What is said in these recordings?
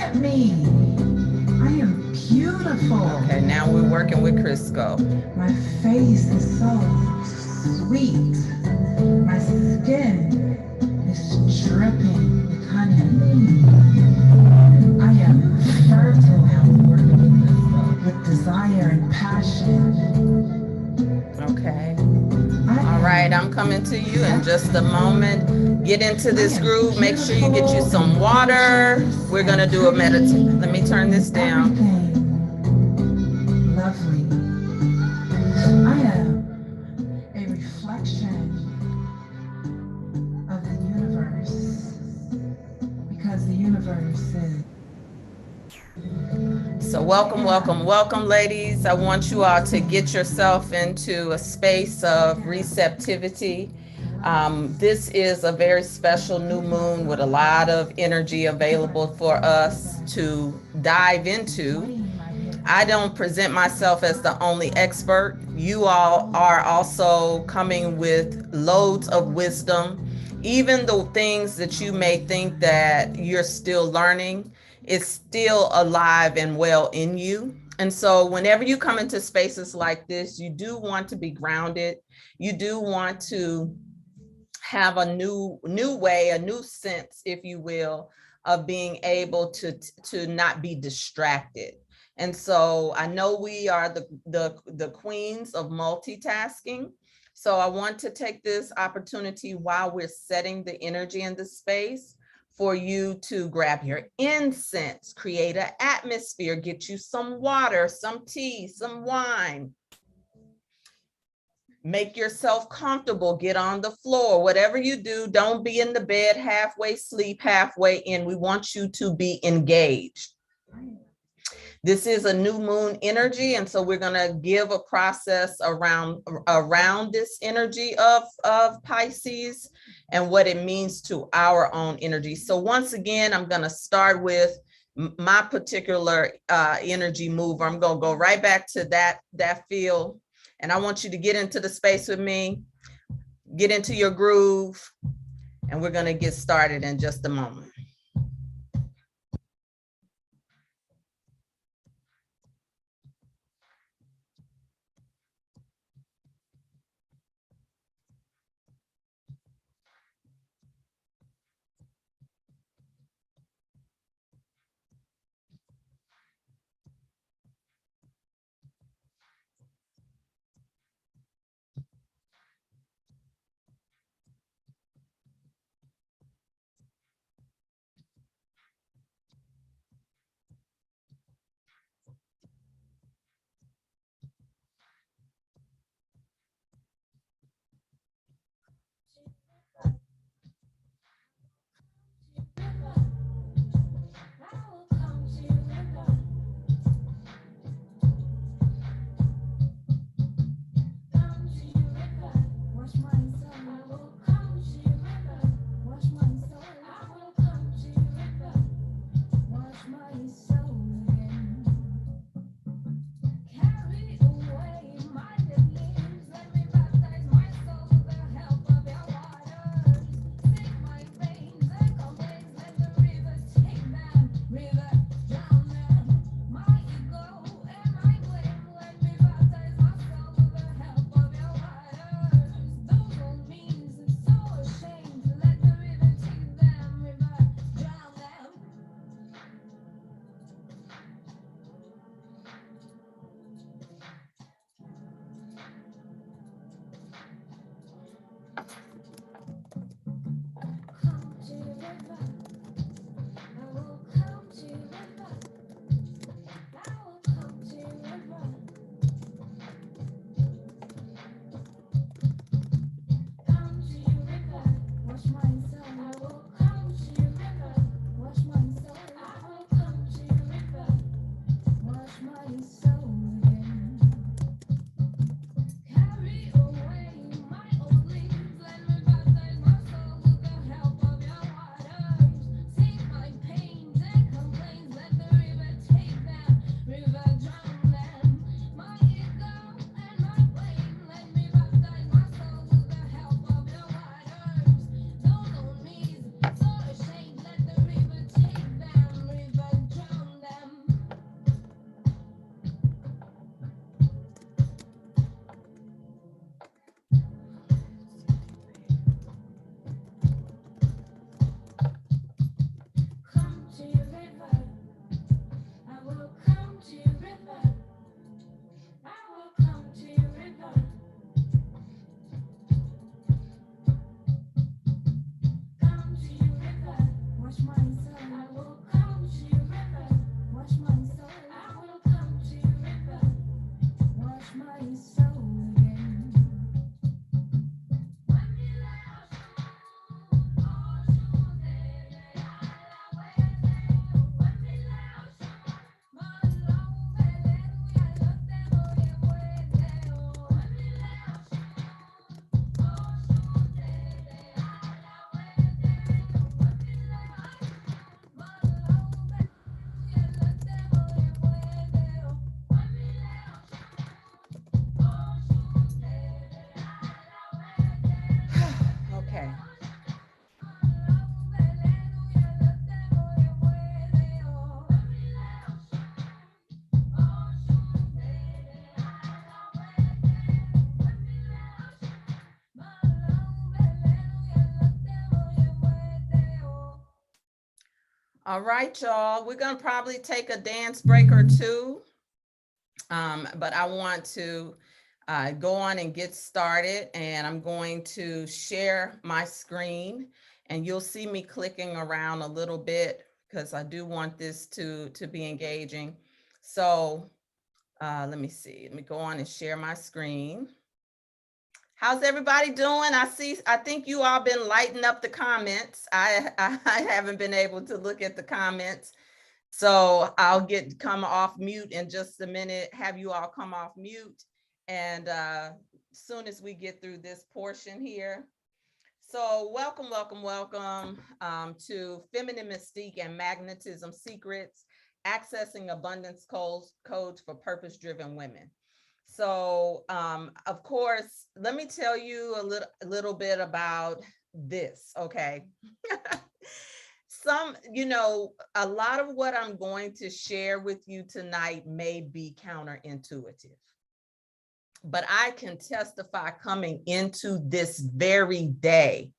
at me. I am beautiful. Okay, now we're working with Crisco. My face is so sweet. My skin is dripping with honey. I am fertile with desire and passion. Okay. All right, I'm coming to you in just a moment. Get into this groove. Make sure you get you some water. We're going to do a meditation. Let me turn this down. Lovely. I am a reflection of the universe because the universe is. So welcome, welcome, welcome, ladies. I want you all to get yourself into a space of receptivity. This is a very special new moon with a lot of energy available for us to dive into. I don't present myself as the only expert. You all are also coming with loads of wisdom. Even the things that you may think that you're still learning, is still alive and well in you. And so whenever you come into spaces like this, you do want to be grounded. You do want to have a new way, a new sense, if you will, of being able to not be distracted. And so I know we are the queens of multitasking. So I want to take this opportunity while we're setting the energy in the space for you to grab your incense, create an atmosphere, get you some water, some tea, some wine. Make yourself comfortable, get on the floor, whatever you do, don't be in the bed halfway sleep, halfway in. We want you to be engaged. This is a new moon energy, and so we're going to give a process around this energy of Pisces and what it means to our own energy. So once again, I'm going to start with my particular energy mover. I'm going to go right back to that field, and I want you to get into the space with me, get into your groove, and we're going to get started in just a moment. All right, y'all. We're going to probably take a dance break or two. But I want to go on and get started, and I'm going to share my screen, and you'll see me clicking around a little bit because I do want this to be engaging. So let me see. Let me go on and share my screen. How's everybody doing? I think you all been lighting up the comments. I haven't been able to look at the comments. So I'll come off mute in just a minute, have you all come off mute. And as soon as we get through this portion here. So welcome to Feminine Mystique and Magnetism Secrets, Accessing Abundance Codes for Purpose-Driven Women. So of course, let me tell you a little bit about this, okay? A lot of what I'm going to share with you tonight may be counterintuitive, but I can testify coming into this very day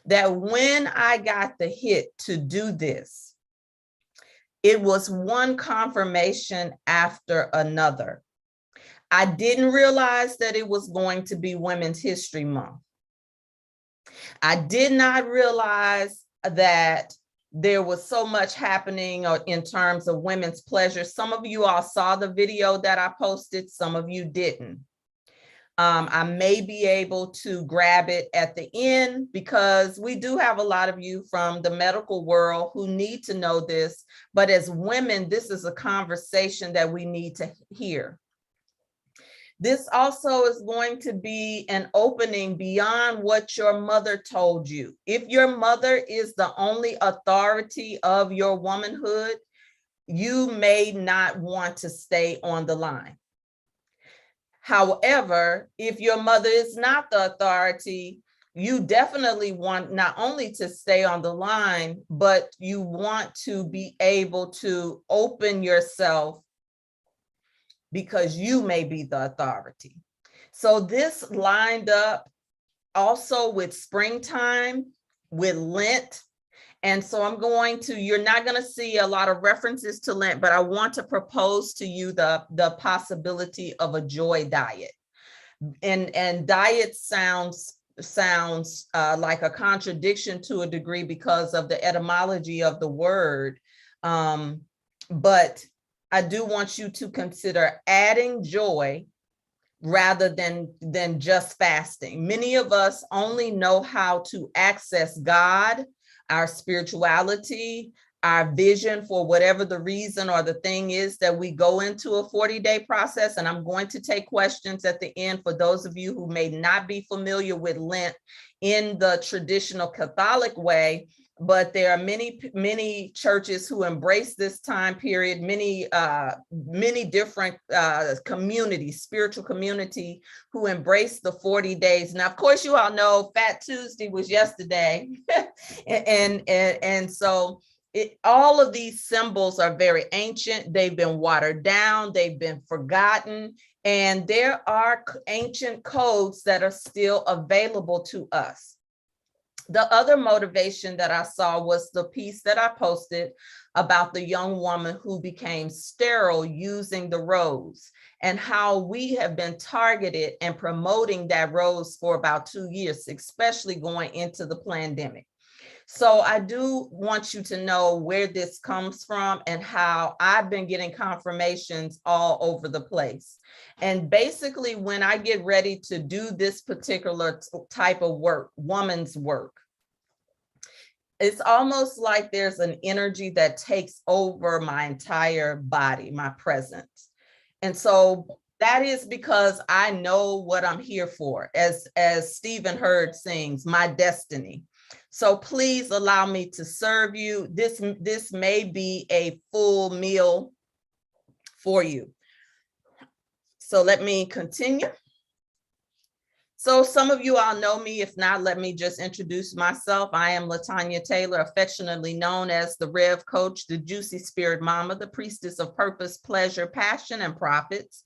that when I got the hit to do this, it was one confirmation after another. I didn't realize that it was going to be Women's History Month. I did not realize that there was so much happening in terms of women's pleasure. Some of you all saw the video that I posted, some of you didn't. I may be able to grab it at the end because we do have a lot of you from the medical world who need to know this, but as women, this is a conversation that we need to hear. This also is going to be an opening beyond what your mother told you. If your mother is the only authority of your womanhood, you may not want to stay on the line. However, if your mother is not the authority, you definitely want not only to stay on the line, but you want to be able to open yourself because you may be the authority. So this lined up also with springtime, with Lent. And so you're not going to see a lot of references to Lent, but I want to propose to you the possibility of a joy diet. And diet sounds like a contradiction to a degree because of the etymology of the word. But I do want you to consider adding joy rather than just fasting. Many of us only know how to access God, our spirituality, our vision for whatever the reason or the thing is that we go into a 40-day process. And I'm going to take questions at the end for those of you who may not be familiar with Lent in the traditional Catholic way. But there are many churches who embrace this time period, many different communities, spiritual community who embrace the 40 days. Now, of course, you all know Fat Tuesday was yesterday. and so all of these symbols are very ancient. They've been watered down. They've been forgotten. And there are ancient codes that are still available to us. The other motivation that I saw was the piece that I posted about the young woman who became sterile using the rose, and how we have been targeted and promoting that rose for about 2 years, especially going into the pandemic. So I do want you to know where this comes from and how I've been getting confirmations all over the place. And basically, when I get ready to do this particular type of work, woman's work, it's almost like there's an energy that takes over my entire body, my presence. And so that is because I know what I'm here for, as Stephen Hurd sings, my destiny. So please allow me to serve you. This may be a full meal for you. So let me continue. So some of you all know me. If not, let me just introduce myself. I am LaTanya Taylor, affectionately known as the Rev Coach, the Juicy Spirit Mama, the Priestess of Purpose, Pleasure, Passion, and Profits.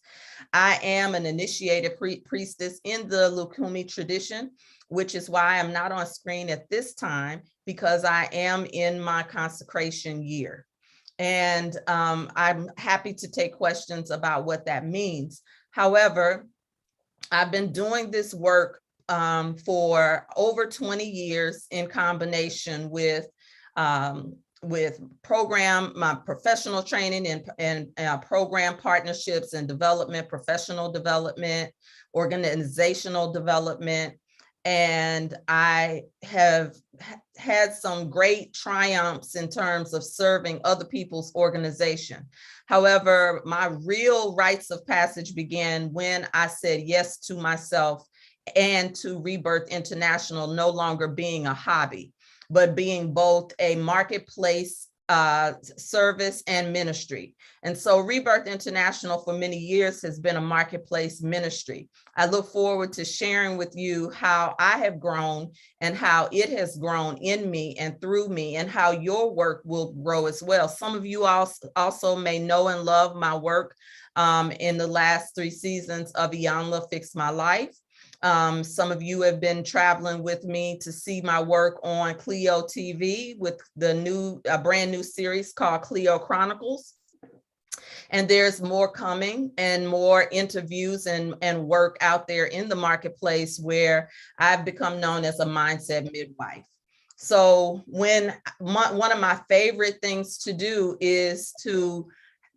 I am an initiated priestess in the Lukumi tradition, which is why I'm not on screen at this time. because I am in my consecration year. And I'm happy to take questions about what that means. However, I've been doing this work for over 20 years in combination with my professional training and program partnerships and development, professional development, organizational development. And I have had some great triumphs in terms of serving other people's organization. However, my real rites of passage began when I said yes to myself and to Rebirth International no longer being a hobby, but being both a marketplace service and ministry. And so Rebirth International for many years has been a marketplace ministry. I look forward to sharing with you how I have grown and how it has grown in me and through me, and how your work will grow as well. Some of you also may know and love my work in the last 3 seasons of Iyanla Fix My Life. Some of you have been traveling with me to see my work on Clio TV with the brand new series called Clio Chronicles. And there's more coming, and more interviews and work out there in the marketplace, where I've become known as a mindset midwife. So when one of my favorite things to do is to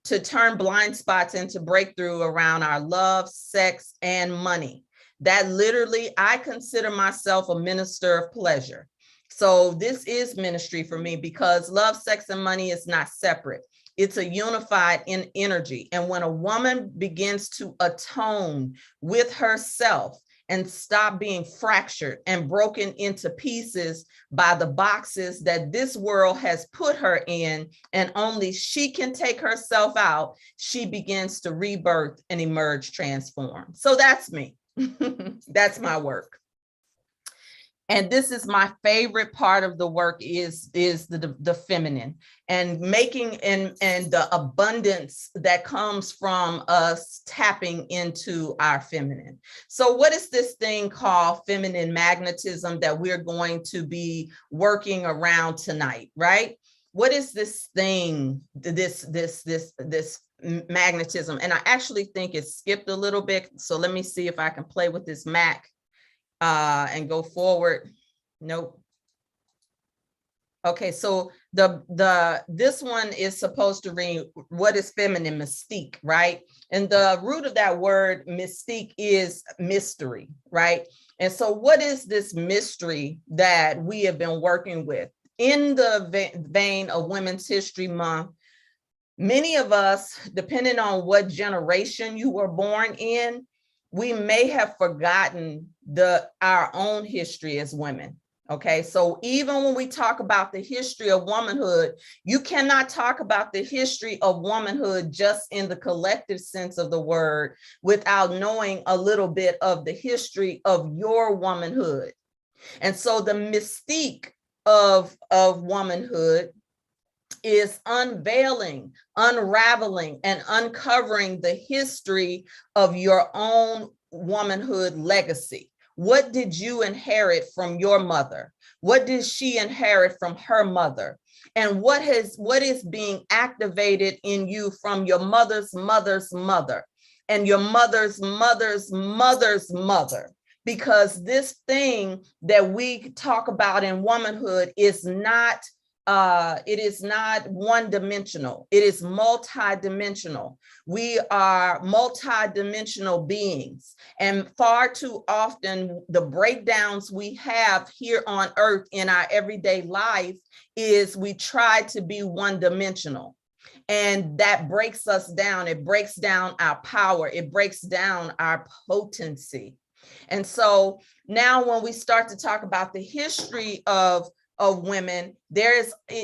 turn blind spots into breakthrough around our love, sex, and money. That literally, I consider myself a minister of pleasure. So this is ministry for me, because love, sex, and money is not separate. It's a unified in energy. And when a woman begins to atone with herself and stop being fractured and broken into pieces by the boxes that this world has put her in, and only she can take herself out, she begins to rebirth and emerge transformed. So that's me. That's my work. And this is my favorite part of the work is the feminine, and making and the abundance that comes from us tapping into our feminine. So what is this thing called feminine magnetism that we're going to be working around tonight, right? What is this thing, this magnetism? And I actually think it skipped a little bit. So let me see if I can play with this Mac and go forward. Nope. Okay, so this one is supposed to read, what is feminine? Mystique, right? And the root of that word mystique is mystery, right? And so what is this mystery that we have been working with? In the vein of Women's History Month, many of us, depending on what generation you were born in, we may have forgotten our own history as women. Okay, so even when we talk about the history of womanhood, you cannot talk about the history of womanhood just in the collective sense of the word without knowing a little bit of the history of your womanhood. And so the mystique of womanhood is unveiling, unraveling, and uncovering the history of your own womanhood legacy. What did you inherit from your mother? What did she inherit from her mother? And what is being activated in you from your mother's mother's mother and your mother's mother's mother's mother? Because this thing that we talk about in womanhood is not one-dimensional. It is multi-dimensional. We are multi-dimensional beings. And far too often, the breakdowns we have here on earth in our everyday life is we try to be one-dimensional. And that breaks us down. It breaks down our power. It breaks down our potency. And so now when we start to talk about the history of women,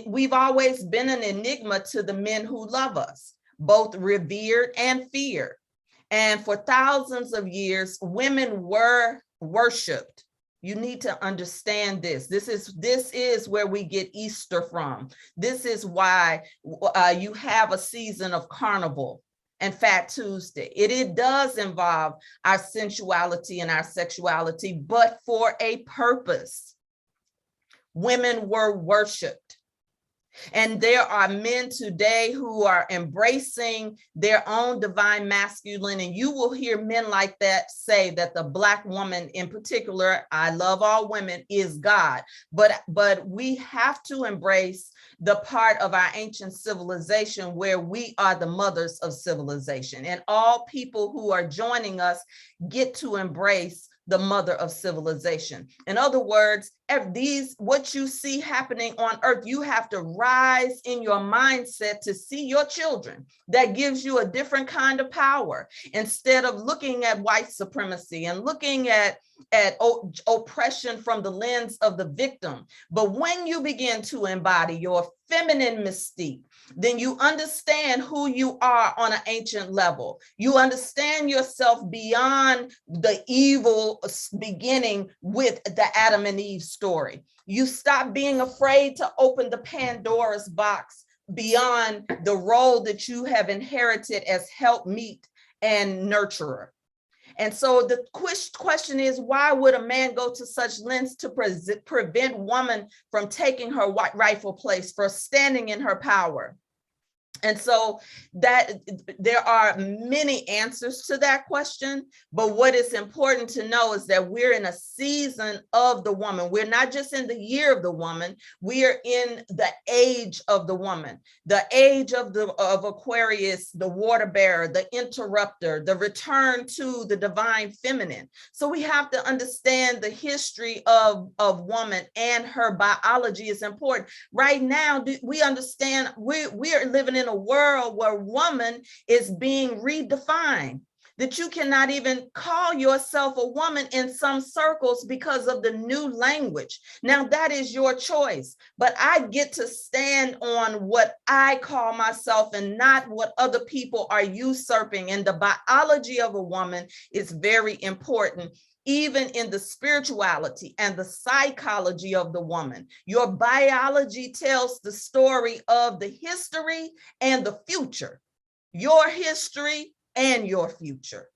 we've always been an enigma to the men who love us, both revered and feared. And for thousands of years, women were worshiped. You need to understand this. This is where we get Easter from. This is why you have a season of carnival and Fat Tuesday. It does involve our sensuality and our sexuality, but for a purpose. women were worshiped. And there are men today who are embracing their own divine masculine. And you will hear men like that say that the Black woman in particular, I love all women, is God. But we have to embrace the part of our ancient civilization where we are the mothers of civilization. And all people who are joining us get to embrace the mother of civilization. In other words, what you see happening on earth, you have to rise in your mindset to see your children. That gives you a different kind of power. Instead of looking at white supremacy and looking at oppression from the lens of the victim. But when you begin to embody your feminine mystique, then you understand who you are on an ancient level. You understand yourself beyond the evil beginning with the Adam and Eve story. You stop being afraid to open the Pandora's box beyond the role that you have inherited as helpmeet and nurturer. And so the question is, why would a man go to such lengths to prevent woman from taking her rightful place, for standing in her power? And so that there are many answers to that question, but what is important to know is that we're in a season of the woman. We're not just in the year of the woman, we are in the age of the woman, the age of Aquarius, the water bearer, the interrupter, the return to the divine feminine. So we have to understand the history of woman, and her biology is important. Right now, we understand we are living in a world where woman is being redefined, that you cannot even call yourself a woman in some circles because of the new language. Now that is your choice, but I get to stand on what I call myself and not what other people are usurping. And the biology of a woman is very important, even in the spirituality and the psychology of the woman. Your biology tells the story of the history and the future, your history and your future.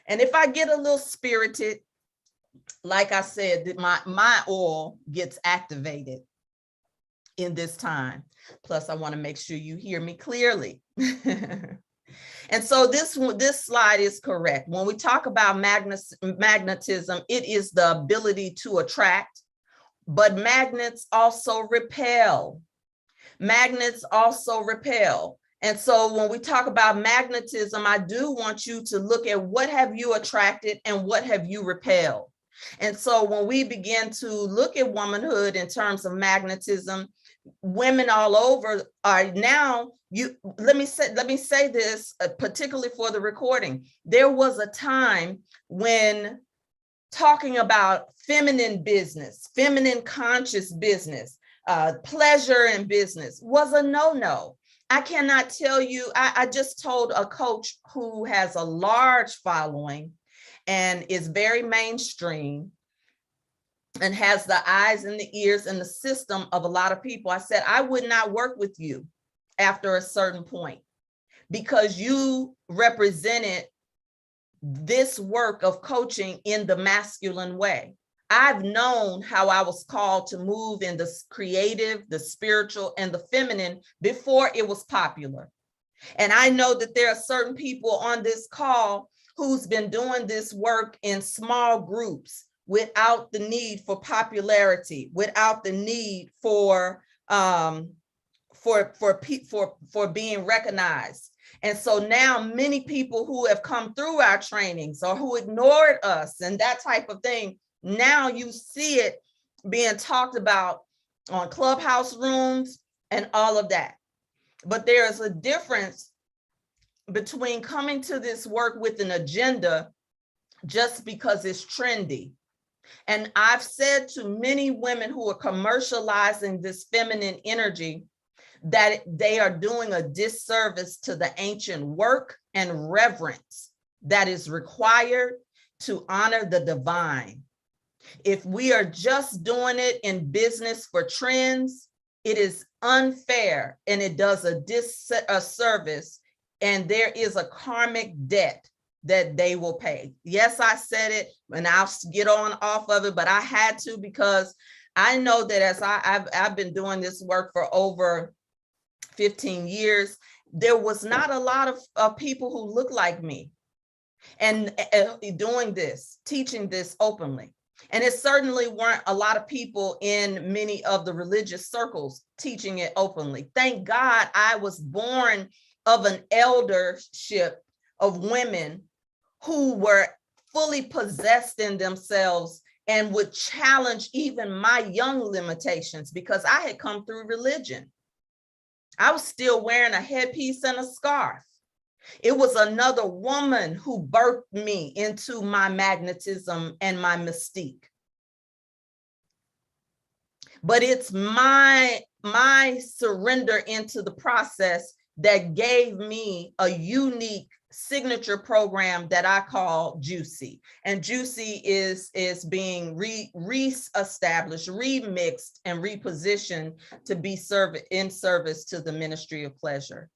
And if I get a little spirited, like I said, my oil gets activated in this time. Plus, I want to make sure you hear me clearly. And so this slide is correct. When we talk about magnetism, it is the ability to attract, but magnets also repel. Magnets also repel. And so when we talk about magnetism, I do want you to look at what have you attracted and what have you repelled. And so when we begin to look at womanhood in terms of magnetism, women all over are now, let me say this, particularly for the recording. There was a time when talking about feminine business, feminine conscious business, pleasure in business was a no-no. I cannot tell you, I just told a coach who has a large following and is very mainstream and has the eyes and the ears and the system of a lot of people. I said, I would not work with you after a certain point because you represented this work of coaching in the masculine way. I've known how I was called to move in the creative, the spiritual, and the feminine before it was popular. And I know that there are certain people on this call who's been doing this work in small groups without the need for popularity, without the need for being recognized. And so now many people who have come through our trainings or who ignored us and that type of thing, now you see it being talked about on clubhouse rooms and all of that. But there is a difference between coming to this work with an agenda just because it's trendy. And I've said to many women who are commercializing this feminine energy that they are doing a disservice to the ancient work and reverence that is required to honor the divine. If we are just doing it in business for trends, it is unfair and it does a disservice, and there is a karmic debt that they will pay. Yes, I said it and I'll get on off of it, but I had to because I know that as I've been doing this work for over 15 years, there was not a lot of people who look like me and doing this, teaching this openly. And it certainly weren't a lot of people in many of the religious circles teaching it openly. Thank God I was born of an eldership of women who were fully possessed in themselves and would challenge even my young limitations, because I had come through religion. I was still wearing a headpiece and a scarf. It was another woman who birthed me into my magnetism and my mystique. But it's my surrender into the process that gave me a unique signature program that I call Juicy. And Juicy is being reestablished, remixed, and repositioned to be in service to the ministry of pleasure.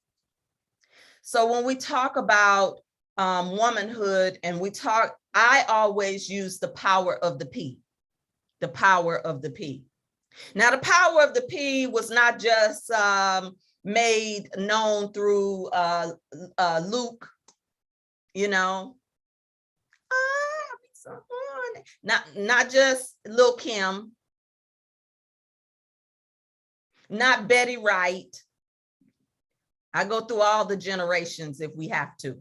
So when we talk about womanhood, and I always use the power of the P, the power of the P. Now, the power of the P was not just made known through Luke, you know, not just Lil' Kim, not Betty Wright. I go through all the generations if we have to,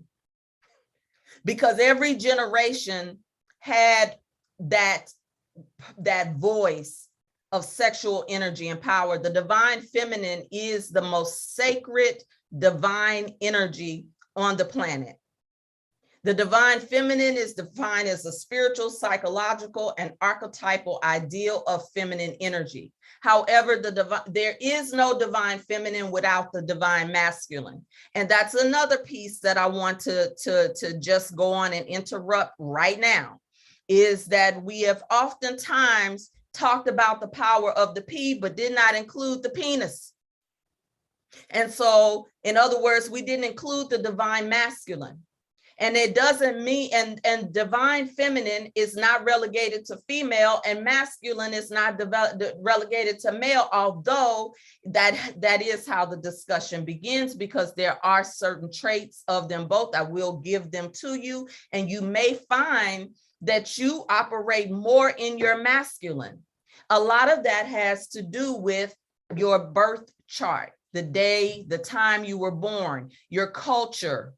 because every generation had that voice of sexual energy and power. The divine feminine is the most sacred divine energy on the planet. The divine feminine is defined as a spiritual, psychological, and archetypal ideal of feminine energy. However, there is no divine feminine without the divine masculine. And that's another piece that I want to just go on and interrupt right now, is that we have oftentimes talked about the power of the P, but did not include the penis. And so, in other words, we didn't include the divine masculine. And it doesn't mean, and divine feminine is not relegated to female, and masculine is not relegated to male, although that is how the discussion begins, because there are certain traits of them both. I will give them to you, and you may find that you operate more in your masculine. A lot of that has to do with your birth chart, the day, the time you were born, your culture,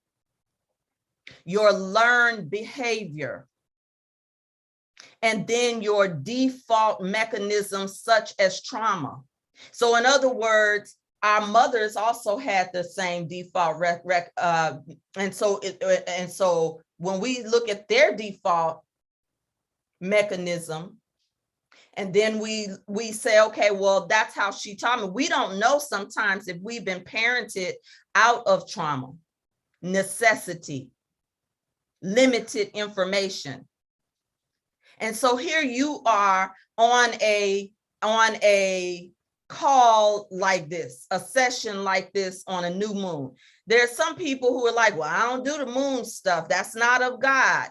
your learned behavior, and then your default mechanisms such as trauma. So in other words, our mothers also had the same default and so when we look at their default mechanism, and then we say, okay, well, that's how she taught me. We don't know sometimes if we've been parented out of trauma, necessity, limited information. And so here you are on a call like this, a session like this on a new moon. There are some people who are like, well, I don't do the moon stuff. That's not of God.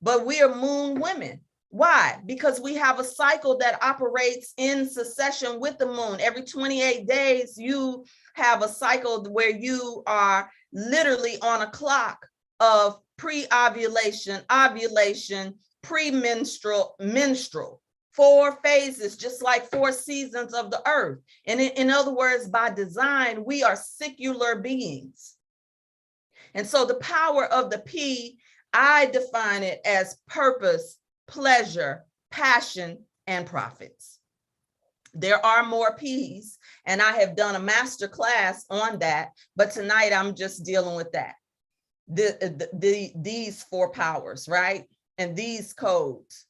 But we are moon women. Why? Because we have a cycle that operates in succession with the moon. Every 28 days, you have a cycle where you are literally on a clock of pre-ovulation, ovulation, premenstrual, menstrual, 4 phases, just like 4 seasons of the earth. And in other words, by design, we are secular beings. And so the power of the P, I define it as purpose, pleasure, passion, and profits. There are more P's, and I have done a master class on that, but tonight I'm just dealing with that. These 4 powers, right? And these codes.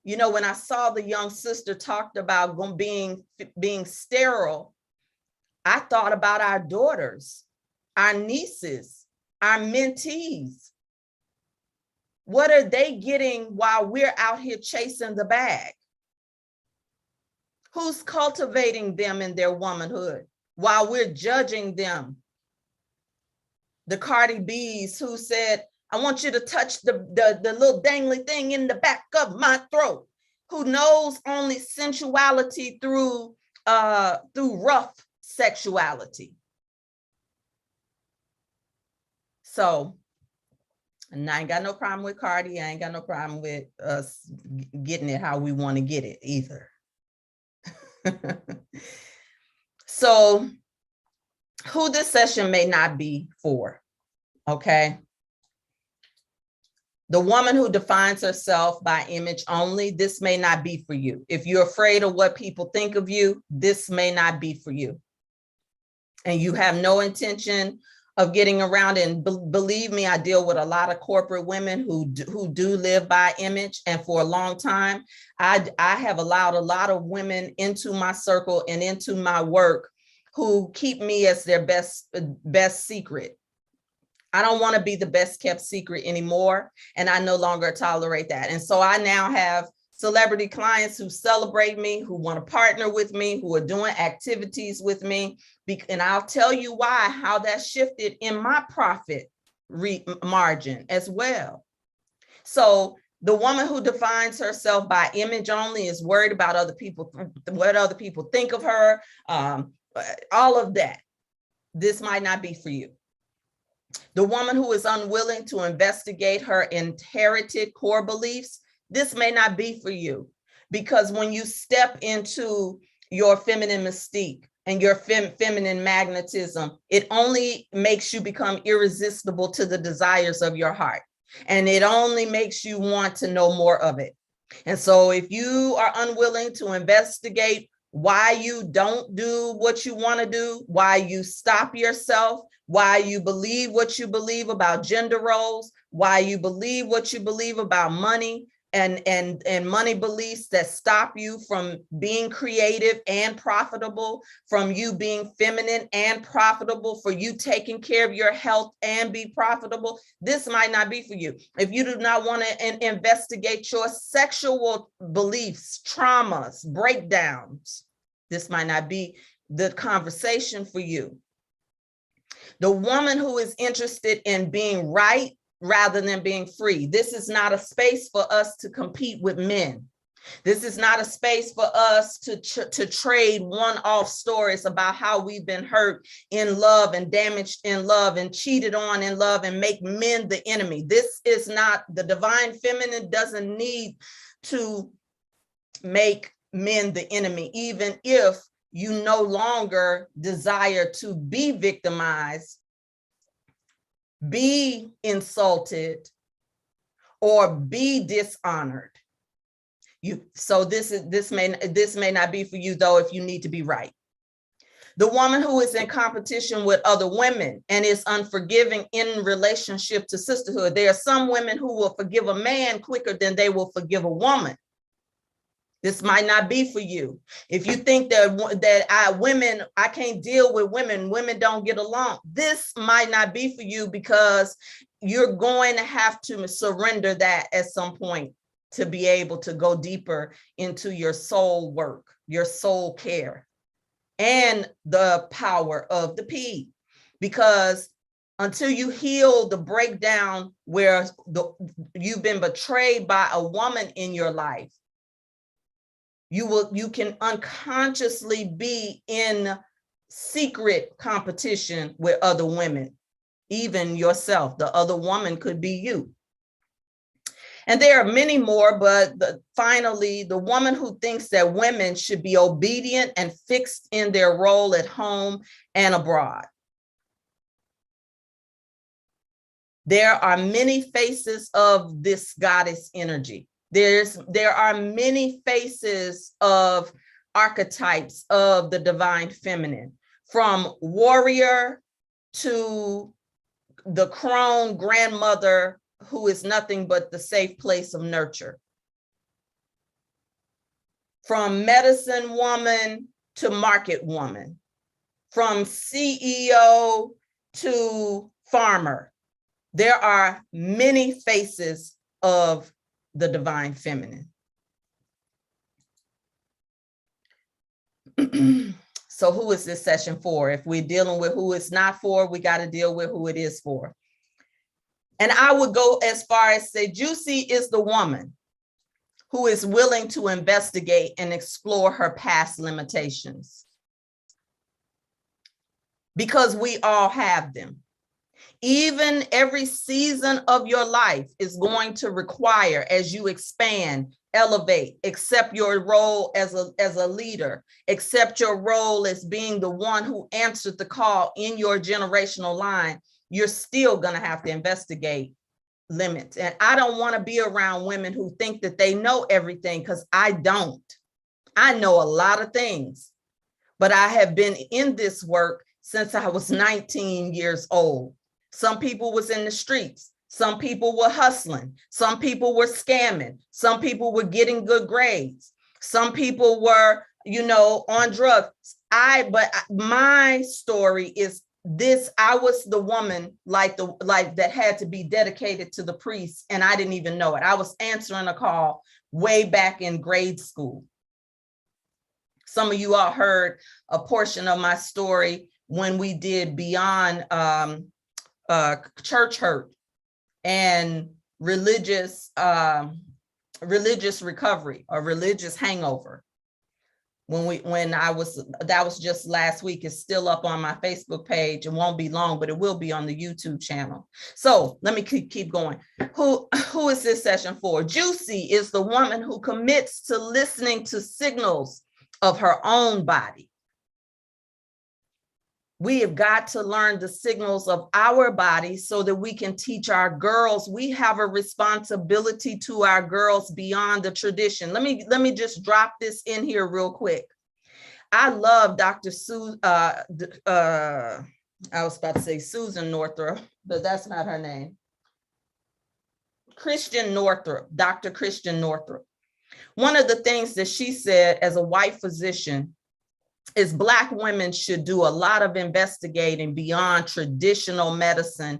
You know, when I saw the young sister talked about being sterile, I thought about our daughters, our nieces, our mentees. What are they getting while we're out here chasing the bag? Who's cultivating them in their womanhood while we're judging them? The Cardi B's who said, I want you to touch the little dangly thing in the back of my throat. who knows only sensuality through rough sexuality. So, and I ain't got no problem with Cardi. I ain't got no problem with us getting it how we want to get it either. So, who this session may not be for, okay? The woman who defines herself by image only, this may not be for you. If you're afraid of what people think of you, this may not be for you. And you have no intention of getting around it. And believe me, I deal with a lot of corporate women who do live by image. And for a long time, I have allowed a lot of women into my circle and into my work who keep me as their best secret. I don't want to be the best kept secret anymore. And I no longer tolerate that. And so I now have celebrity clients who celebrate me, who want to partner with me, who are doing activities with me. And I'll tell you why, how that shifted in my profit margin as well. So the woman who defines herself by image only is worried about other people, what other people think of her, all of that. This might not be for you. The woman who is unwilling to investigate her inherited core beliefs, this may not be for you, because when you step into your feminine mystique and your feminine magnetism, it only makes you become irresistible to the desires of your heart. And it only makes you want to know more of it. And so if you are unwilling to investigate why you don't do what you want to do, why you stop yourself, why you believe what you believe about gender roles, why you believe what you believe about money and money beliefs that stop you from being creative and profitable, from you being feminine and profitable, for you taking care of your health and be profitable, this might not be for you. If you do not want to investigate your sexual beliefs, traumas, breakdowns, this might not be the conversation for you. The woman who is interested in being right rather than being free. This is not a space for us to compete with men. This is not a space for us to trade one-off stories about how we've been hurt in love and damaged in love and cheated on in love and make men the enemy. This is not, the divine feminine doesn't need to make men the enemy, even if you no longer desire to be victimized, be insulted, or be dishonored. So this may not be for you, though, if you need to be right. The woman who is in competition with other women and is unforgiving in relationship to sisterhood. There are some women who will forgive a man quicker than they will forgive a woman. This might not be for you. If you think that I can't deal with women don't get along, this might not be for you, because you're going to have to surrender that at some point to be able to go deeper into your soul work, your soul care, and the power of the P. Because until you heal the breakdown where you've been betrayed by a woman in your life, you can unconsciously be in secret competition with other women, even yourself. The other woman could be you. And there are many more, but finally, the woman who thinks that women should be obedient and fixed in their role at home and abroad. There are many faces of this goddess energy. There are many faces of archetypes of the divine feminine, from warrior to the crone grandmother who is nothing but the safe place of nurture, from medicine woman to market woman, from CEO to farmer. There are many faces of the divine feminine. So who is this session for? If we're dealing with who it's not for, we got to deal with who it is for. And I would go as far as say, Juicy is the woman who is willing to investigate and explore her past limitations. Because we all have them. Even every season of your life is going to require, as you expand, elevate, accept your role as a leader, accept your role as being the one who answered the call in your generational line, you're still going to have to investigate limits. And I don't want to be around women who think that they know everything, because I don't. I know a lot of things, but I have been in this work since I was 19 years old. Some people was in the streets. Some people were hustling. Some people were scamming. Some people were getting good grades. Some people were, on drugs. But my story is this. I was the woman like that had to be dedicated to the priest, and I didn't even know it. I was answering a call way back in grade school. Some of you all heard a portion of my story when we did Beyond Church Hurt and religious recovery or religious hangover. That was just last week. It's still up on my Facebook page. It won't be long, but it will be on the YouTube channel. So let me keep going. Who is this session for? Juicy is the woman who commits to listening to signals of her own body. We have got to learn the signals of our bodies so that we can teach our girls. We have a responsibility to our girls beyond the tradition. Let me just drop this in here real quick. I love Dr. I was about to say Susan Northrop, but that's not her name. Christian Northrop, Dr. Christian Northrop. One of the things that she said as a white physician is Black women should do a lot of investigating beyond traditional medicine,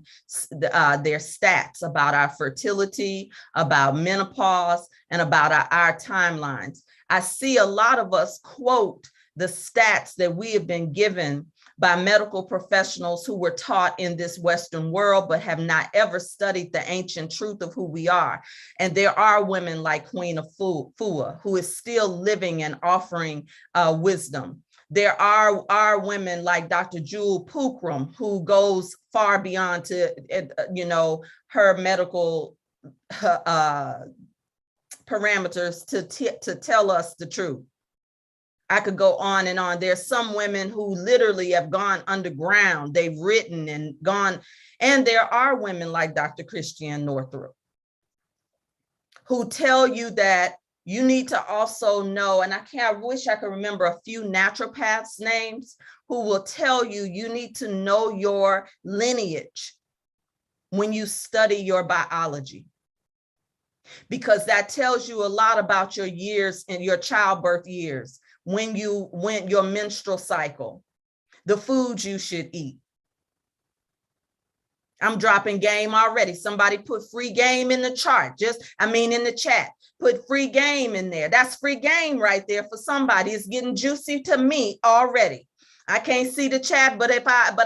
their stats about our fertility, about menopause, and about our timelines. I see a lot of us quote the stats that we have been given by medical professionals who were taught in this Western world, but have not ever studied the ancient truth of who we are. And there are women like Queen Afua, who is still living and offering wisdom. There are women like Dr. Jewel Pookrum, who goes far beyond to, her medical parameters to tell us the truth. I could go on and on. There's some women who literally have gone underground. They've written and gone. And there are women like Dr. Christian Northrop, who tell you that you need to also know, and I wish I could remember a few naturopaths' names, who will tell you you need to know your lineage when you study your biology, because that tells you a lot about your years and your childbirth years, when you went your menstrual cycle, the foods you should eat. I'm dropping game already. Somebody put free game in the chart. In the chat. Put free game in there. That's free game right there for somebody. It's getting juicy to me already. I can't see the chat, but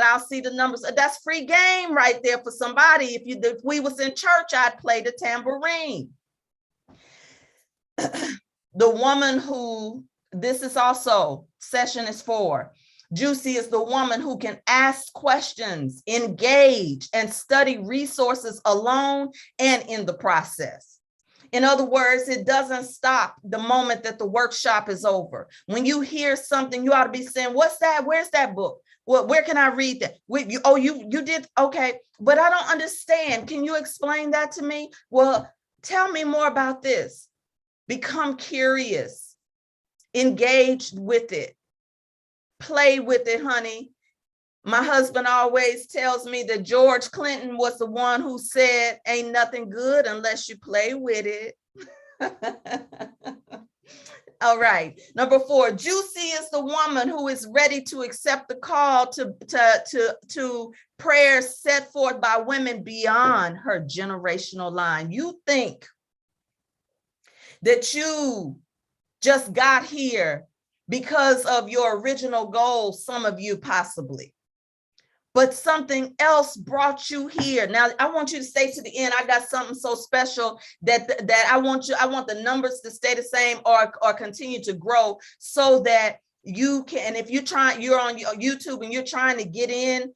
I'll see the numbers. That's free game right there for somebody. If we was in church, I'd play the tambourine. The woman who this is also session is for. Juicy is the woman who can ask questions, engage, and study resources alone and in the process. In other words, it doesn't stop the moment that the workshop is over. When you hear something, you ought to be saying, what's that? Where's that book? Well, where can I read that? You did? Okay, but I don't understand. Can you explain that to me? Well, tell me more about this. Become curious, engage with it. Play with it, honey. My husband always tells me that George Clinton was the one who said, ain't nothing good unless you play with it. All right. Number 4, Juicy is the woman who is ready to accept the call to prayers set forth by women beyond her generational line. You think that you just got here because of your original goals, some of you possibly. but something else brought you here. Now, I want you to stay to the end. I got something so special that I want the numbers to stay the same or continue to grow so that you can, if you're on YouTube and you're trying to get in,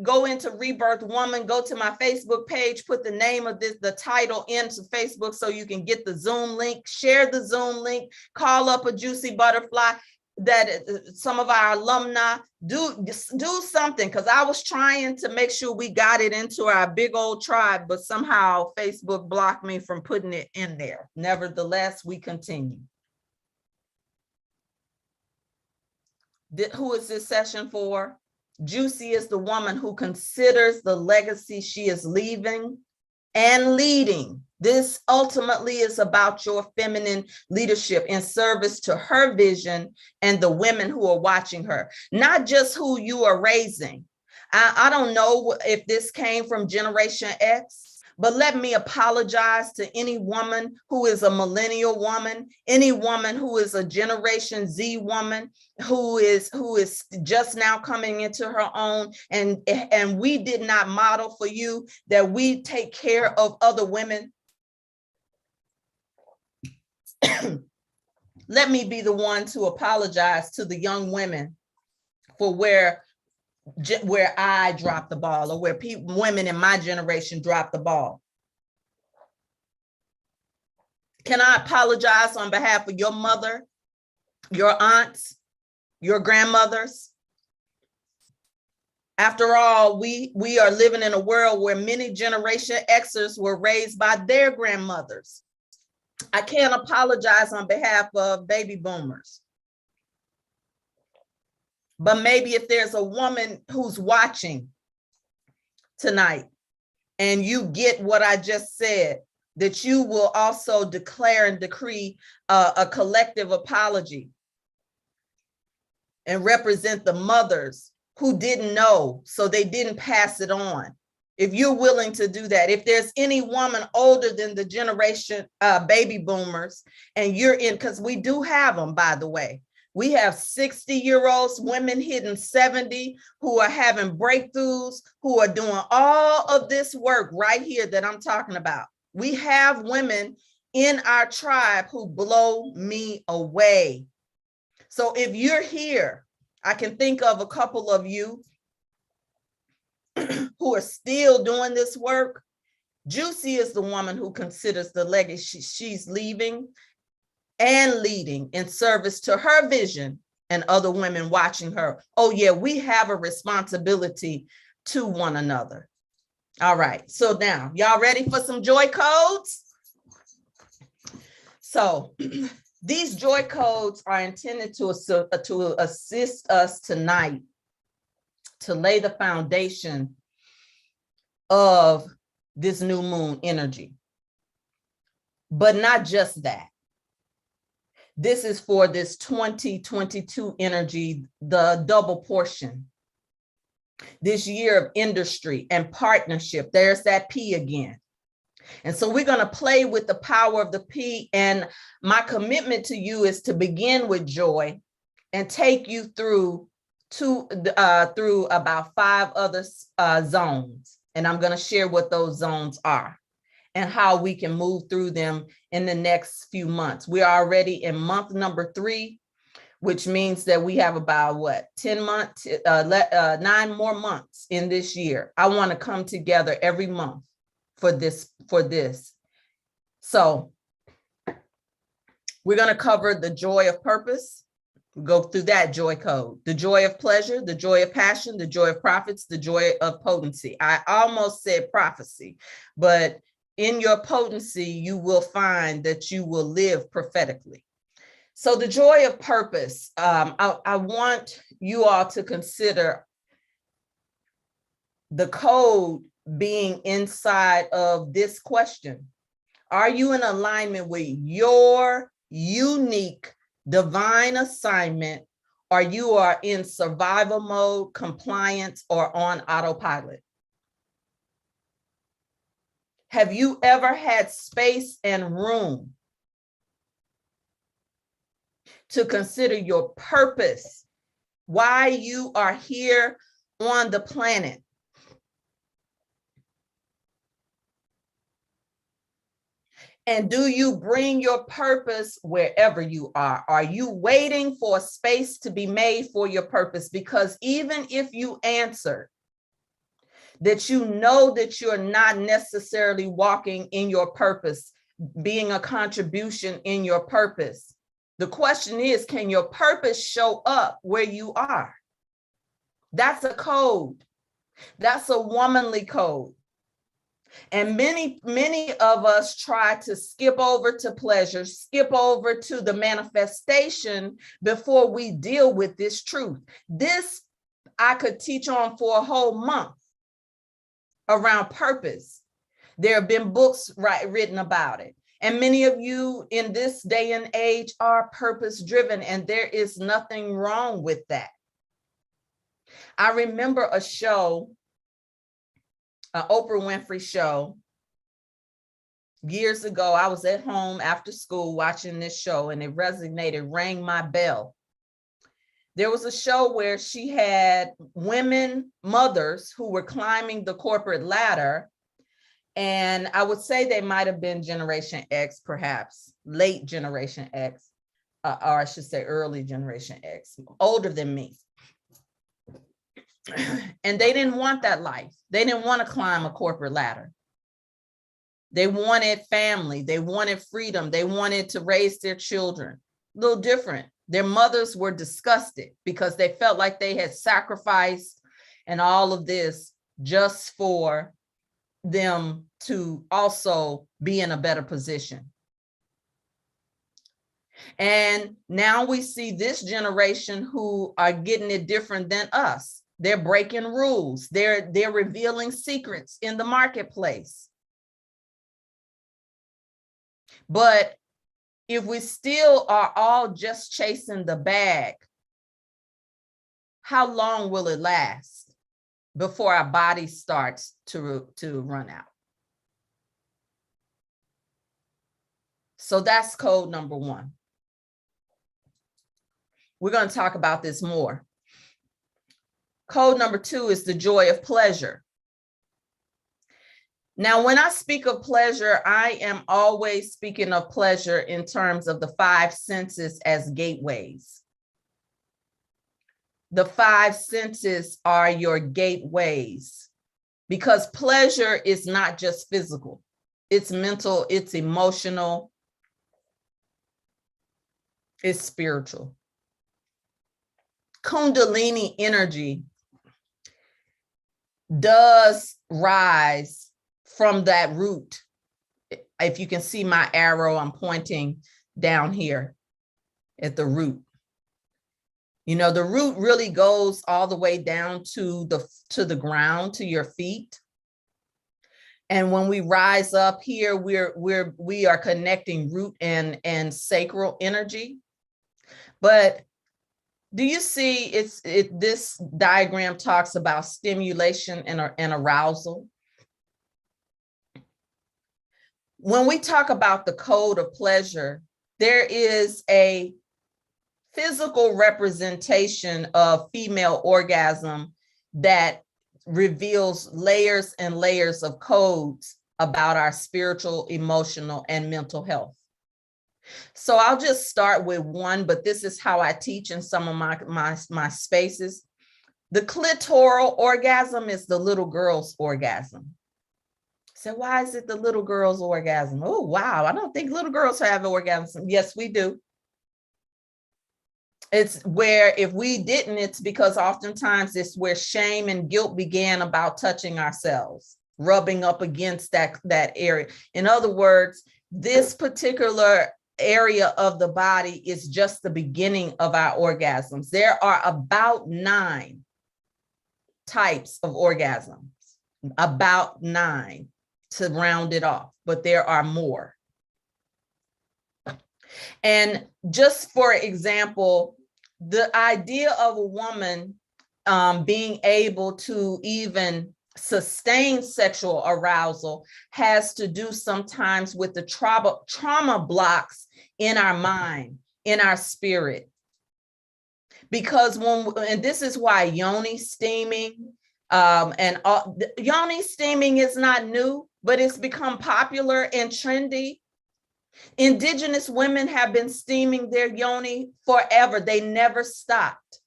go into Rebirth Woman, go to my Facebook page, put the name of the title into Facebook so you can get the Zoom link, share the Zoom link, call up a Juicy Butterfly, that some of our alumni do something, because I was trying to make sure we got it into our big old tribe, but somehow Facebook blocked me from putting it in there. Nevertheless, we continue. Who is this session for? Juicy is the woman who considers the legacy she is leaving and leading. This ultimately is about your feminine leadership in service to her vision and the women who are watching her, not just who you are raising. I don't know if this came from Generation X, but let me apologize to any woman who is a millennial woman, any woman who is a Generation Z woman, who is just now coming into her own, and we did not model for you that we take care of other women. Let me be the one to apologize to the young women for where I dropped the ball, or where women in my generation dropped the ball. Can I apologize on behalf of your mother, your aunts, your grandmothers? After all, we are living in a world where many Generation Xers were raised by their grandmothers. I can't apologize on behalf of baby boomers. But maybe if there's a woman who's watching tonight and you get what I just said, that you will also declare and decree a collective apology and represent the mothers who didn't know, so they didn't pass it on. If you're willing to do that, if there's any woman older than the generation baby boomers, and you're in, because we do have them, by the way. We have 60-year-olds, women hitting 70, who are having breakthroughs, who are doing all of this work right here that I'm talking about. We have women in our tribe who blow me away. So if you're here, I can think of a couple of you who are still doing this work. Juicy is the woman who considers the legacy she's leaving and leading in service to her vision and other women watching her. Oh yeah, we have a responsibility to one another. All right, so now y'all ready for some joy codes? So these joy codes are intended to assist us tonight to lay the foundation of this new moon energy. But not just that. This is for this 2022 energy, the double portion. This year of industry and partnership. There's that P again. And so we're going to play with the power of the P. And my commitment to you is to begin with joy and take you through about 5 other zones. And I'm going to share what those zones are and how we can move through them in the next few months. We are already in month number 3, which means that we have about 10 months, 9 more months in this year. I want to come together every month for this. So we're going to cover the joy of purpose. Go through that joy code, the joy of pleasure, the joy of passion, the joy of profits, the joy of potency. I almost said prophecy, but in your potency, you will find that you will live prophetically. So the joy of purpose, I want you all to consider the code being inside of this question. Are you in alignment with your unique divine assignment, or you are in survival mode, compliance, or on autopilot? Have you ever had space and room to consider your purpose, why you are here on the planet? And do you bring your purpose wherever you are? Are you waiting for a space to be made for your purpose? Because even if you answer that you know that you're not necessarily walking in your purpose, being a contribution in your purpose, the question is, can your purpose show up where you are? That's a code. That's a womanly code. And many of us try to skip over to pleasure, skip over to the manifestation before we deal with this truth. This I could teach on for a whole month around purpose. There have been books written about it. And many of you in this day and age are purpose driven, and there is nothing wrong with that. I remember a show, an Oprah Winfrey show. Years ago, I was at home after school watching this show, and it resonated, rang my bell. There was a show where she had women, mothers, who were climbing the corporate ladder. And I would say they might have been Generation X, perhaps late Generation X, or I should say early Generation X, older than me. And they didn't want that life. They didn't want to climb a corporate ladder. They wanted family. They wanted freedom. They wanted to raise their children. A little different. Their mothers were disgusted because they felt like they had sacrificed and all of this just for them to also be in a better position. And now we see this generation who are getting it different than us. They're breaking rules. They're revealing secrets in the marketplace. But if we still are all just chasing the bag, how long will it last before our body starts to run out? So that's code number one. We're going to talk about this more. Code number two is the joy of pleasure. Now, when I speak of pleasure, I am always speaking of pleasure in terms of the five senses as gateways. The five senses are your gateways, because pleasure is not just physical. It's mental, it's emotional, it's spiritual. Kundalini energy does rise from that root. If you can see my arrow, I'm pointing down here at the root. You know, the root really goes all the way down to the ground, to your feet. And when we rise up here, we are connecting root and sacral energy. But do you see this diagram talks about stimulation and arousal? When we talk about the code of pleasure, there is a physical representation of female orgasm that reveals layers and layers of codes about our spiritual, emotional, and mental health. So I'll just start with one, but this is how I teach in some of my spaces. The clitoral orgasm is the little girl's orgasm. So why is it the little girl's orgasm? Oh, wow. I don't think little girls have orgasms. Yes, we do. It's where if we didn't, it's because oftentimes it's where shame and guilt began about touching ourselves, rubbing up against that area. In other words, this particular area of the body is just the beginning of our orgasms. There are about 9 types of orgasms, about 9 to round it off, but there are more. And just for example, the idea of a woman being able to even sustain sexual arousal has to do sometimes with the trauma blocks in our mind, in our spirit. Because and this is why yoni steaming, yoni steaming is not new, but it's become popular and trendy. Indigenous women have been steaming their yoni forever. They never stopped.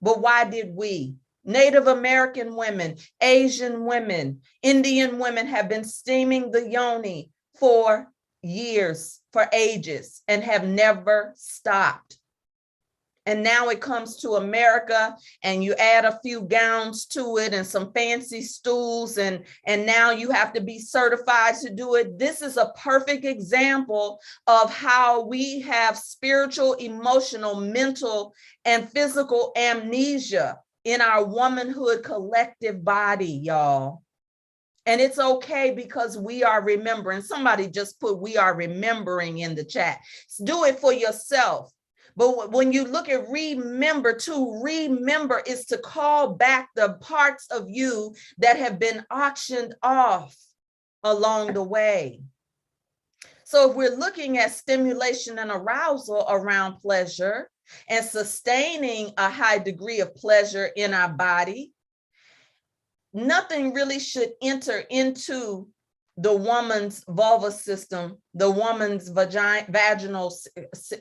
But why did we? Native American women, Asian women, Indian women have been steaming the yoni for years, for ages, and have never stopped. And now it comes to America, and you add a few gowns to it and some fancy stools, and now you have to be certified to do it. This is a perfect example of how we have spiritual, emotional, mental, and physical amnesia in our womanhood collective body, y'all. And it's okay, because we are remembering. Somebody just put "we are remembering" in the chat. Do it for yourself. But when you look at remember, to remember is to call back the parts of you that have been auctioned off along the way. So if we're looking at stimulation and arousal around pleasure and sustaining a high degree of pleasure in our body, nothing really should enter into the woman's vulva system, the woman's vaginal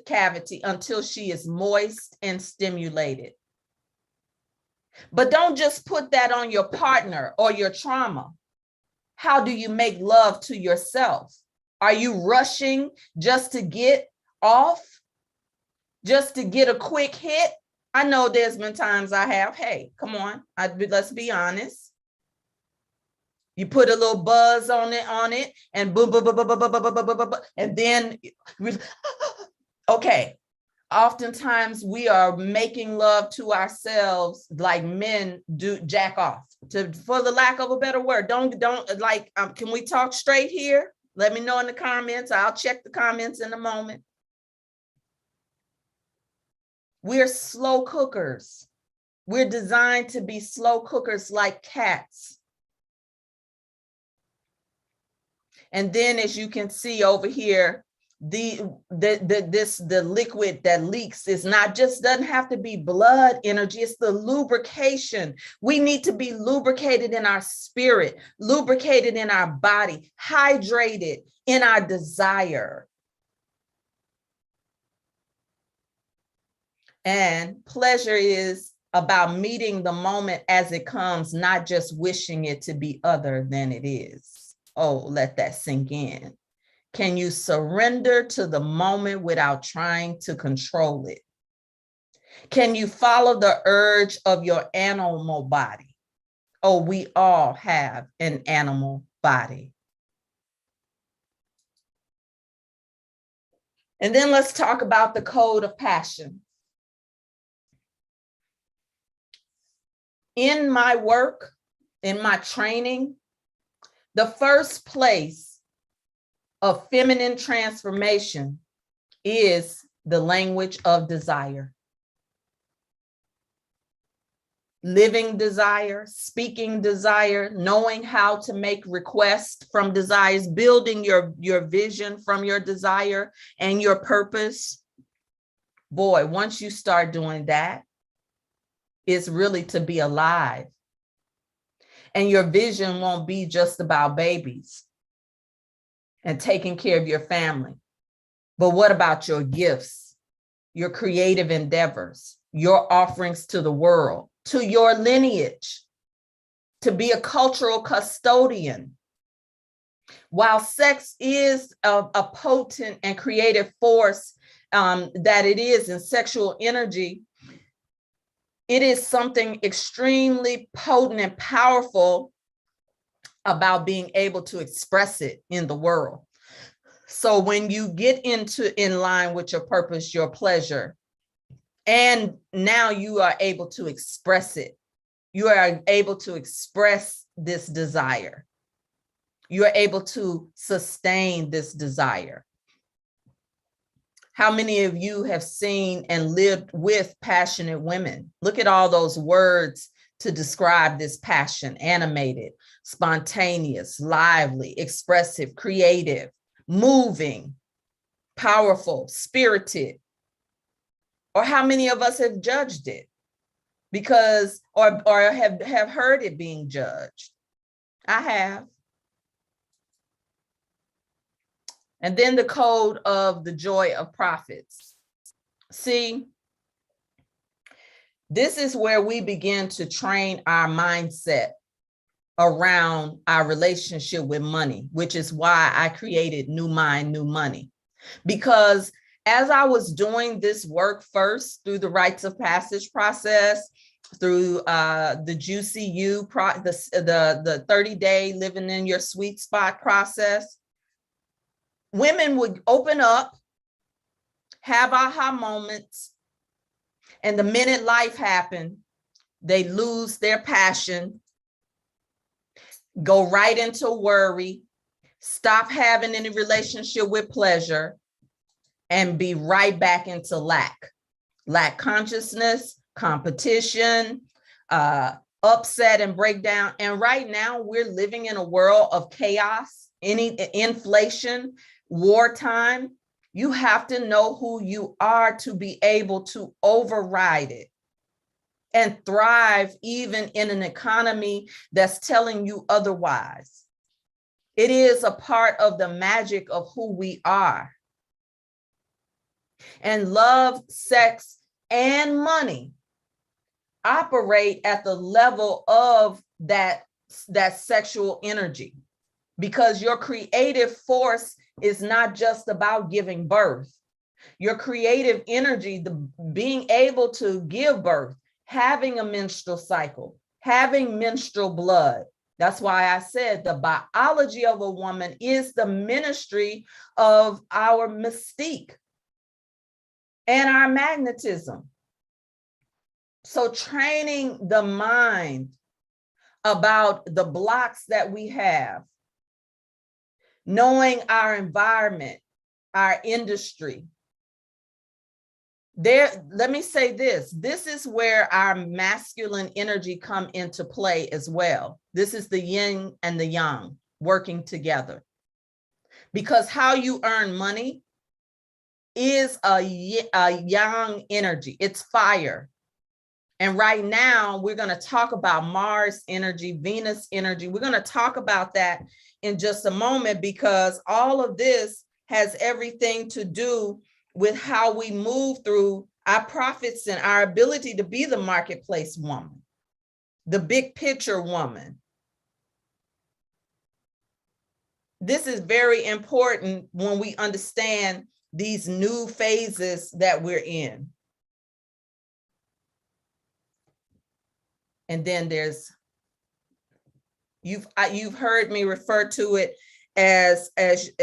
cavity, until she is moist and stimulated. But don't just put that on your partner or your trauma. How do you make love to yourself? Are you rushing just to get off? Just to get a quick hit? I know there's been times I have. Hey, come on, let's be honest. You put a little buzz on it, and boom, boom, boom, boom, boom, boom, boom, boom, boom, boom, and then, okay. Oftentimes we are making love to ourselves like men do jack off, for the lack of a better word. Don't like, can we talk straight here? Let me know in the comments. I'll check the comments in a moment. We're slow cookers. We're designed to be slow cookers like cats. And then, as you can see over here, the liquid that leaks is not just, doesn't have to be blood energy, it's the lubrication. We need to be lubricated in our spirit, lubricated in our body, hydrated in our desire. And pleasure is about meeting the moment as it comes, not just wishing it to be other than it is. Oh, let that sink in. Can you surrender to the moment without trying to control it? Can you follow the urge of your animal body? Oh, we all have an animal body. And then let's talk about the code of passion. In my work, in my training, the first place of feminine transformation is the language of desire. Living desire, speaking desire, knowing how to make requests from desires, building your vision from your desire and your purpose. Boy, once you start doing that, it's really to be alive. And your vision won't be just about babies and taking care of your family. But what about your gifts, your creative endeavors, your offerings to the world, to your lineage, to be a cultural custodian? While sex is a potent and creative force that it is in sexual energy, it is something extremely potent and powerful about being able to express it in the world. So when you get in line with your purpose, your pleasure, and now you are able to express it, you are able to express this desire. You are able to sustain this desire. How many of you have seen and lived with passionate women? Look at all those words to describe this passion: animated, spontaneous, lively, expressive, creative, moving, powerful, spirited. Or how many of us have judged it because, or have heard it being judged? I have. And then the code of the joy of prophets. See, this is where we begin to train our mindset around our relationship with money, which is why I created New Mind, New Money. Because as I was doing this work first through the rites of passage process, through the Juicy You, the 30-day living in your sweet spot process, women would open up, have aha moments, and the minute life happened, they lose their passion, go right into worry, stop having any relationship with pleasure, and be right back into lack consciousness, competition, upset and breakdown. And right now we're living in a world of chaos, inflation, wartime. You have to know who you are to be able to override it and thrive even in an economy that's telling you otherwise. It is a part of the magic of who we are. And love, sex, and money operate at the level of that sexual energy, because your creative force is not just about giving birth. Your creative energy, being able to give birth, having a menstrual cycle, having menstrual blood. That's why I said the biology of a woman is the ministry of our mystique and our magnetism. So training the mind about the blocks that we have, knowing our environment, our industry. Let me say this is where our masculine energy come into play as well. This is the yin and the yang working together. Because how you earn money is a yang energy. It's fire. And right now we're going to talk about Mars energy, Venus energy. We're going to talk about that in just a moment, because all of this has everything to do with how we move through our profits and our ability to be the marketplace woman, the big picture woman. This is very important when we understand these new phases that we're in. And then there's, you've heard me refer to it as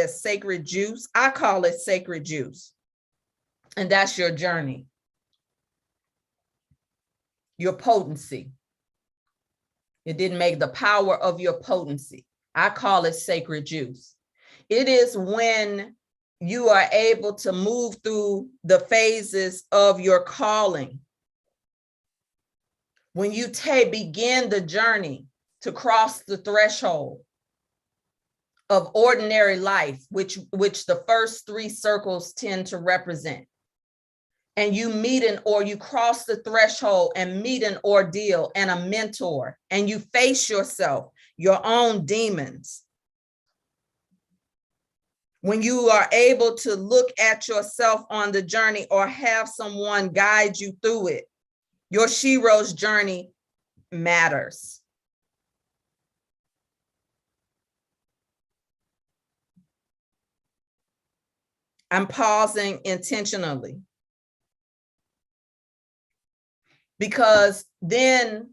sacred juice. I call it sacred juice. And that's your journey, your potency. It didn't make the power of your potency. I call it sacred juice. It is when you are able to move through the phases of your calling. When you begin the journey to cross the threshold of ordinary life, which the first three circles tend to represent. And you you cross the threshold and meet an ordeal and a mentor, and you face yourself, your own demons. When you are able to look at yourself on the journey or have someone guide you through it, your Shiro's journey matters. I'm pausing intentionally, because then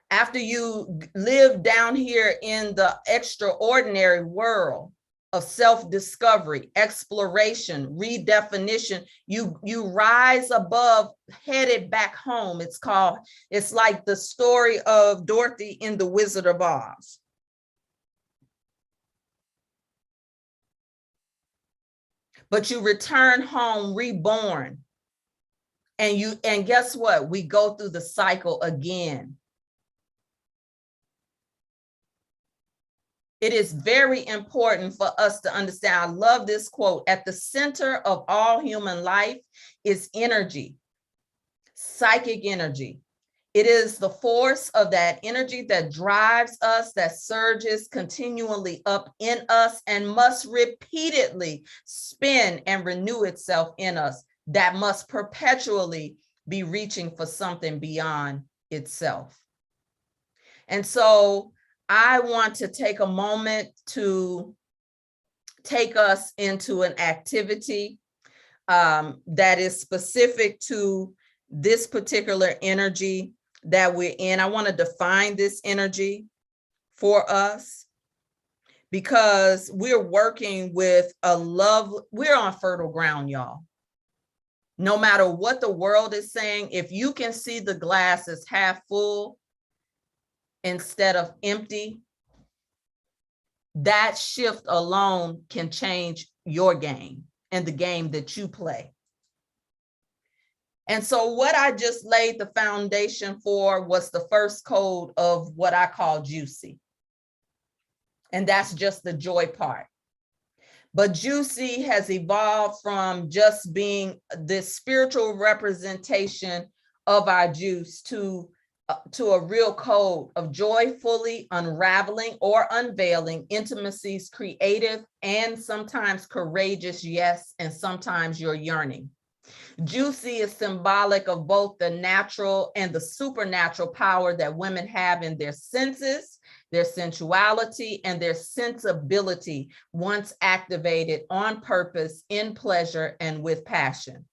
after you live down here in the extraordinary world of self-discovery, exploration, redefinition, you rise above, headed back home. It's like the story of Dorothy in The Wizard of Oz. But you return home reborn. And guess what? We go through the cycle again. It is very important for us to understand. I love this quote. At the center of all human life is energy, psychic energy. It is the force of that energy that drives us, that surges continually up in us and must repeatedly spin and renew itself in us, that must perpetually be reaching for something beyond itself. And so I want to take a moment to take us into an activity that is specific to this particular energy that we're in. I want to define this energy for us because we're working with we're on fertile ground, y'all. No matter what the world is saying, if you can see the glass as half full instead of empty, that shift alone can change your game and the game that you play. And so what I just laid the foundation for was the first code of what I call juicy. And that's just the joy part. But juicy has evolved from just being this spiritual representation of our juice to a real code of joyfully unraveling or unveiling intimacy's creative and sometimes courageous yes, and sometimes your yearning. Juicy is symbolic of both the natural and the supernatural power that women have in their senses, their sensuality, and their sensibility once activated on purpose, in pleasure, and with passion.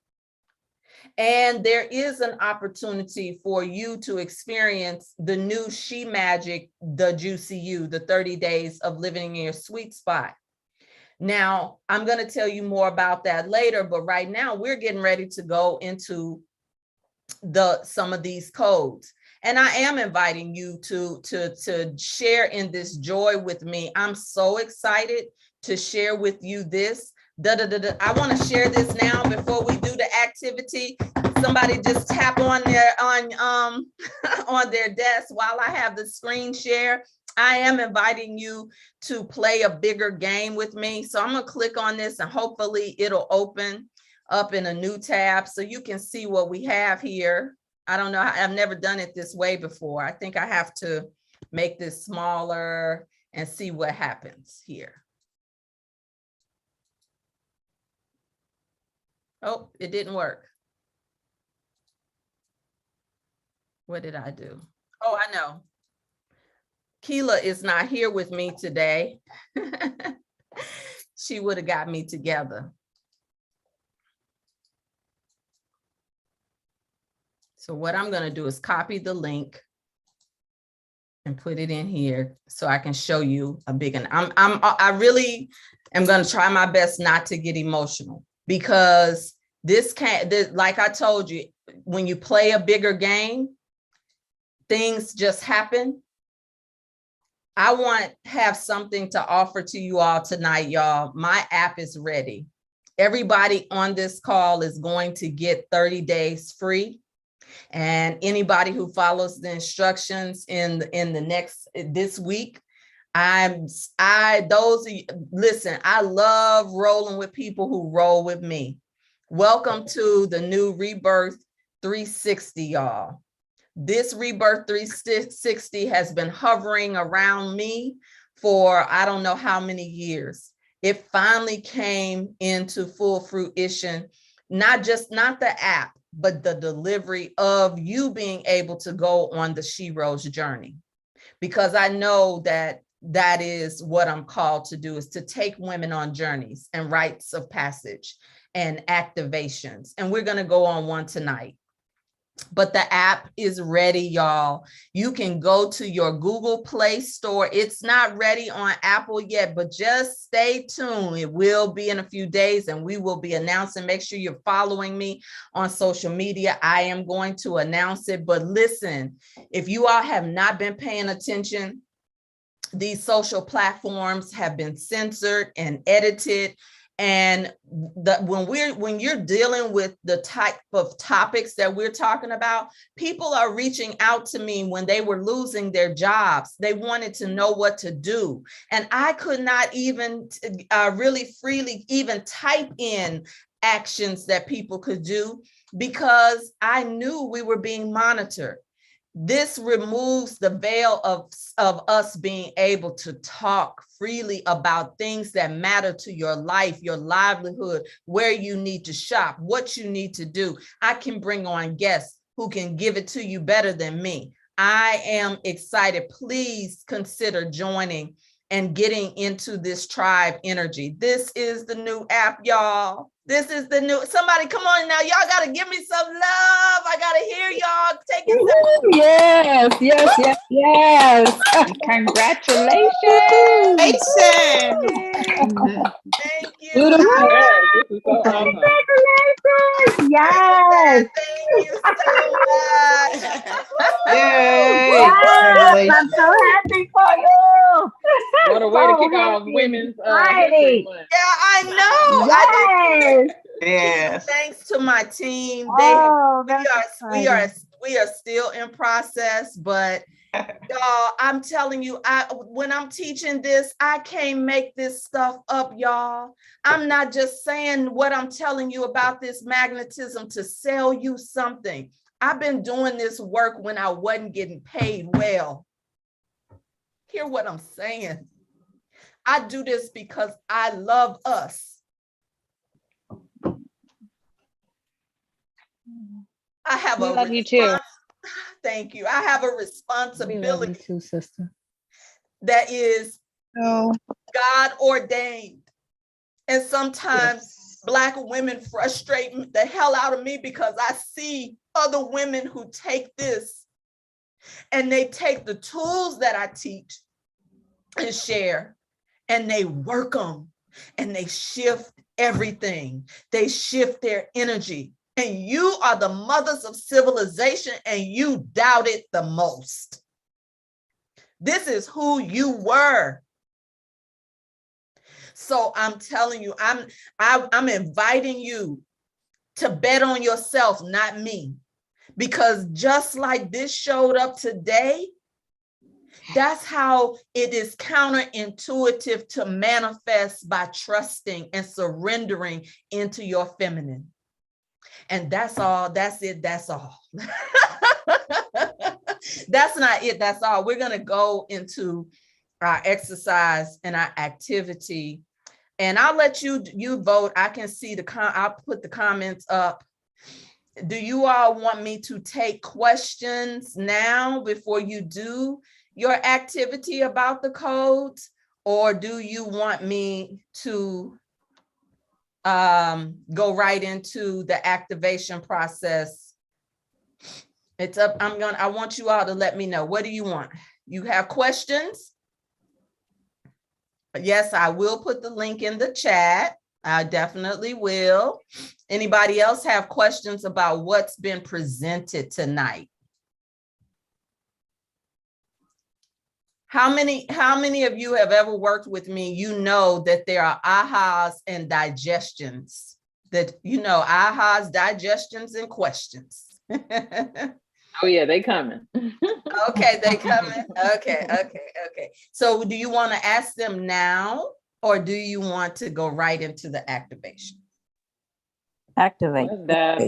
And there is an opportunity for you to experience the new She Magic, the Juicy You, the 30 days of living in your sweet spot. Now, I'm going to tell you more about that later, but right now we're getting ready to go into some of these codes. And I am inviting you to share in this joy with me. I'm so excited to share with you this. I want to share this now before we do the activity. Somebody just tap on their on their desk while I have the screen share. I am inviting you to play a bigger game with me. So I'm going to click on this and hopefully it'll open up in a new tab so you can see what we have here. I don't know. I've never done it this way before. I think I have to make this smaller and see what happens here. Oh, it didn't work. What did I do? Oh, I know. Keela is not here with me today. She would have got me together. So what I'm going to do is copy the link and put it in here so I can show you a big one. I really am going to try my best not to get emotional because like I told you, when you play a bigger game, things just happen. I want to have something to offer to you all tonight, y'all. My app is ready. Everybody on this call is going to get 30 days free. And anybody who follows the instructions in this week, listen, I love rolling with people who roll with me. Welcome to the new Rebirth 360, y'all. This Rebirth 360 has been hovering around me for I don't know how many years. It finally came into full fruition, not the app, but the delivery of you being able to go on the She Rose journey. Because I know that is what I'm called to do, is to take women on journeys and rites of passage and activations. And we're going to go on one tonight. But the app is ready, y'all. You can go to your Google Play Store. It's not ready on Apple yet, but just stay tuned. It will be in a few days and we will be announcing. Make sure you're following me on social media. I am going to announce it. But listen, if you all have not been paying attention, these social platforms have been censored and edited. And when you're dealing with the type of topics that we're talking about, people are reaching out to me when they were losing their jobs. They wanted to know what to do. And I could not even really freely even type in actions that people could do because I knew we were being monitored. This removes the veil of us being able to talk freely about things that matter to your life, your livelihood, where you need to shop, what you need to do. I can bring on guests who can give it to you better than me. I am excited. Please consider joining and getting into this tribe energy. This is the new app, y'all. This is the new, somebody come on now. Y'all got to give me some love. I got to hear y'all taking some. Yes, yes, yes, yes. Congratulations. Thank you. Beautiful. Yes, this is so awesome. Congratulations. Yes. Thank you so much. Yay! Yes. I'm Congratulations. so happy for you. What a way to So kick off happy and Women's History excited. Month. Yeah, I know. I didn't. Yes. Yes. Thanks to my team. Oh, that's We are exciting. still in process, but y'all, I'm telling you, when I'm teaching this, I can't make this stuff up, y'all. I'm not just saying what I'm telling you about this magnetism to sell you something. I've been doing this work when I wasn't getting paid well. Hear what I'm saying? I do this because I love us. I have We a love you too. Thank you. I have a We love you responsibility too, sister. that is Oh, God ordained. And sometimes Yes. Black women frustrate the hell out of me because I see other women who take this and they take the tools that I teach and share and they work them and they shift everything. They shift their energy. And you are the mothers of civilization and you doubt it the most. This is who you were. So I'm telling you, I'm inviting you to bet on yourself, not me. Because just like this showed up today, that's how it is counterintuitive to manifest by trusting and surrendering into your feminine. And that's all. That's it. That's all. That's not it. That's all. We're going to go into our exercise and our activity. And I'll let you vote. I can see I'll put the comments up. Do you all want me to take questions now before you do your activity about the codes? Or do you want me to go right into the activation process? It's up. I want you all to let me know. What do you want? You have questions? Yes, I will put the link in the chat. I definitely will. Anybody else have questions about what's been presented tonight? How many of you have ever worked with me? You know that there are ahas and digestions. That ahas, digestions, and questions. Oh yeah, they coming. Okay, they coming. Okay. So do you want to ask them now, or do you want to go right into the activation? activate. Let's dive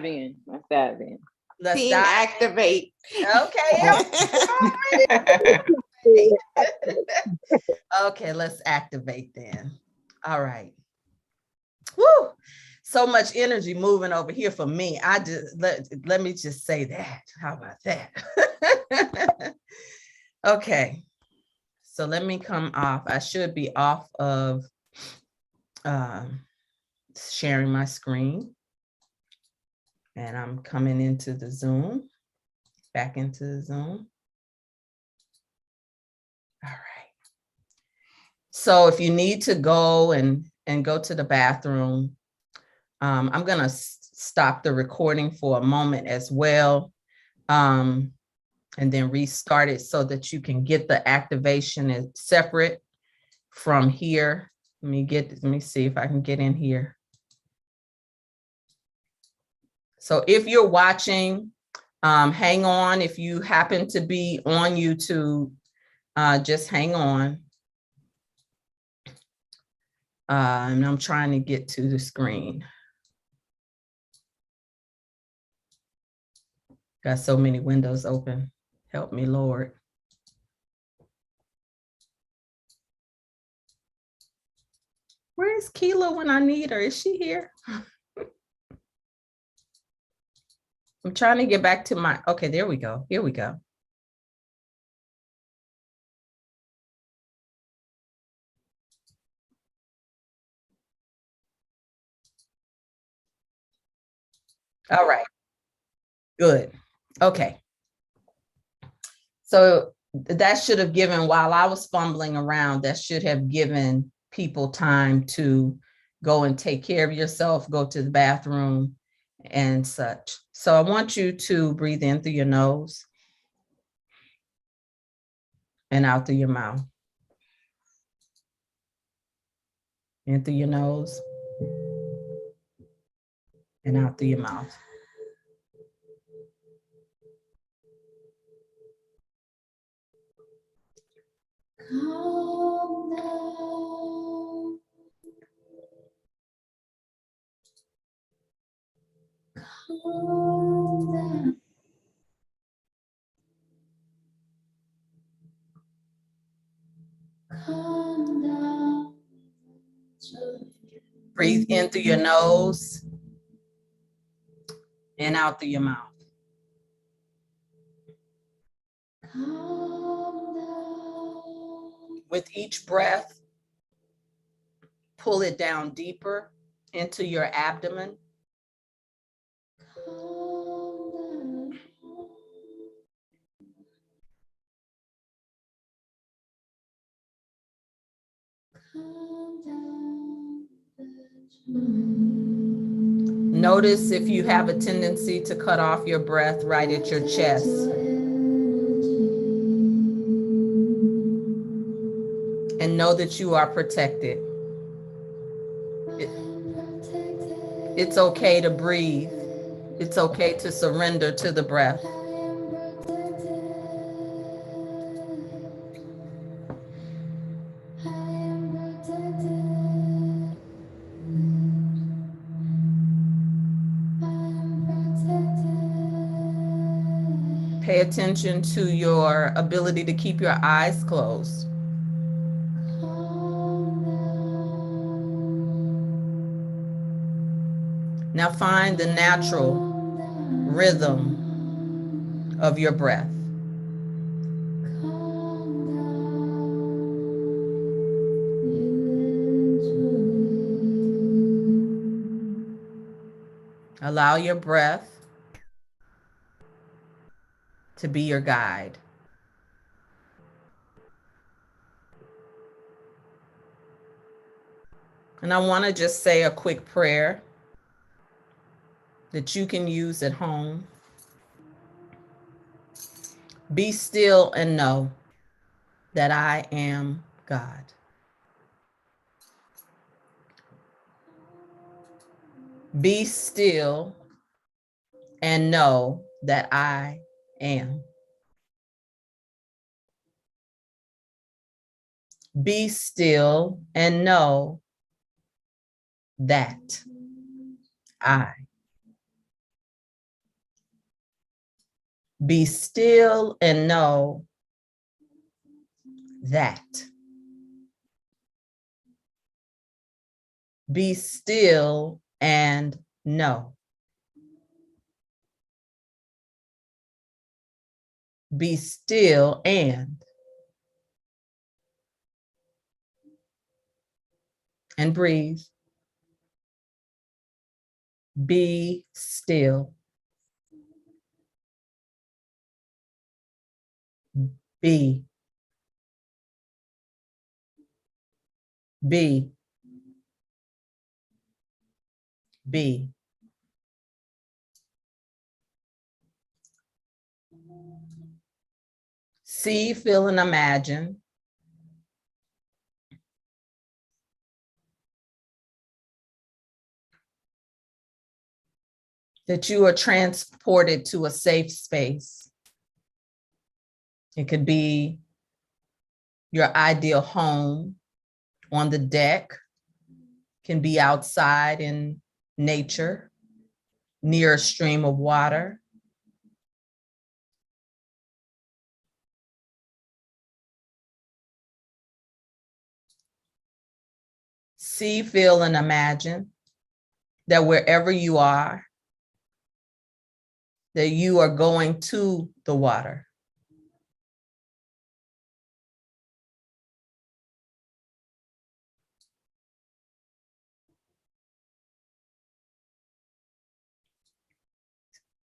in. Let's dive in. Let's Team dive. activate. Okay. Okay, let's activate then. All right. Woo! So much energy moving over here for me. I just let me just say that. How about that? Okay. So let me come off. I should be off of sharing my screen. And I'm coming into the Zoom, back into the Zoom. All right. So if you need to go and go to the bathroom, I'm going to stop the recording for a moment as well, and then restart it so that you can get the activation separate from here. Let me see if I can get in here. So if you're watching, hang on. If you happen to be on YouTube, just hang on. And I'm trying to get to the screen. Got so many windows open. Help me, Lord. Where is Keela when I need her? Is she here? I'm trying to get back to my, okay, there we go. Here we go. All right, good. Okay. So that should have given, while I was fumbling around, that should have given people time to go and take care of yourself, go to the bathroom and such. So I want you to breathe in through your nose and out through your mouth. In through your nose and out through your mouth. Calm down. Calm down. Calm down. Breathe in through your nose and out through your mouth. Calm down. With each breath, pull it down deeper into your abdomen. Calm down. Calm down. Notice if you have a tendency to cut off your breath right at your chest. And know that you are protected. It's okay to breathe. It's okay to surrender to the breath. Pay attention to your ability to keep your eyes closed. Now find the natural rhythm of your breath. Allow your breath to be your guide. And I want to just say a quick prayer that you can use at home. Be still and know that I am God. Be still and know that I am. Be still and know that I. Be still and know that. Be still and know. Be still and breathe. Be still. Be. Be. Be. See, feel, and imagine that you are transported to a safe space. It could be your ideal home, on the deck, can be outside in nature, near a stream of water. See, feel, and imagine that wherever you are, that you are going to the water.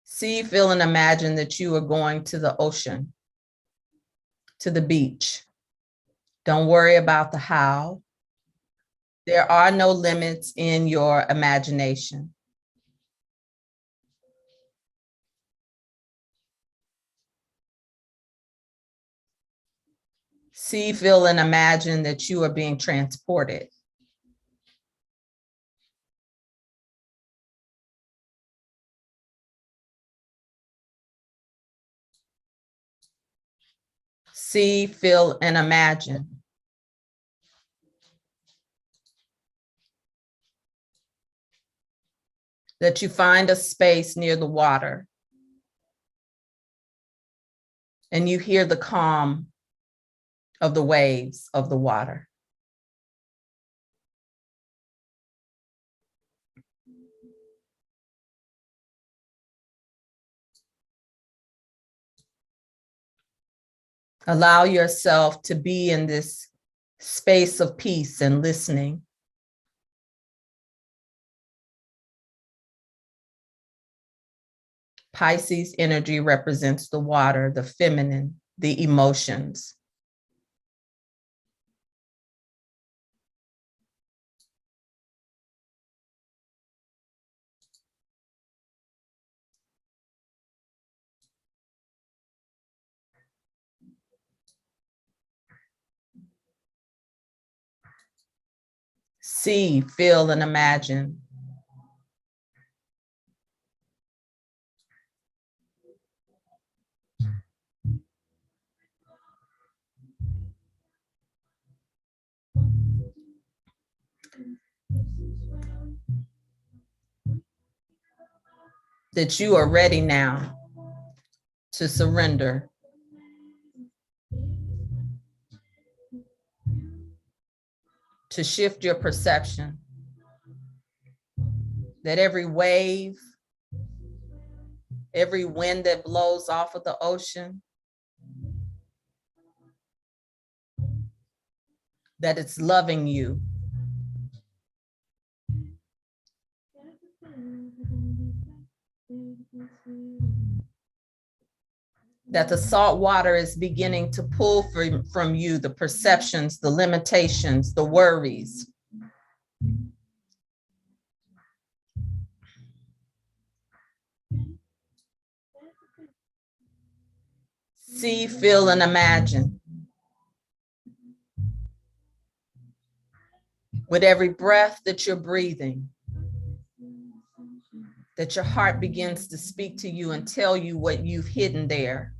See, feel, and imagine that you are going to the ocean, to the beach. Don't worry about the how. There are no limits in your imagination. See, feel, and imagine that you are being transported. See, feel, and imagine that you find a space near the water and you hear the calm of the waves of the water. Allow yourself to be in this space of peace and listening. Pisces energy represents the water, the feminine, the emotions. See, feel, and imagine that you are ready now to surrender. To shift your perception. That every wave, every wind that blows off of the ocean, that it's loving you. That the salt water is beginning to pull from you the perceptions, the limitations, the worries. See, feel, and imagine. With every breath that you're breathing, that your heart begins to speak to you and tell you what you've hidden there.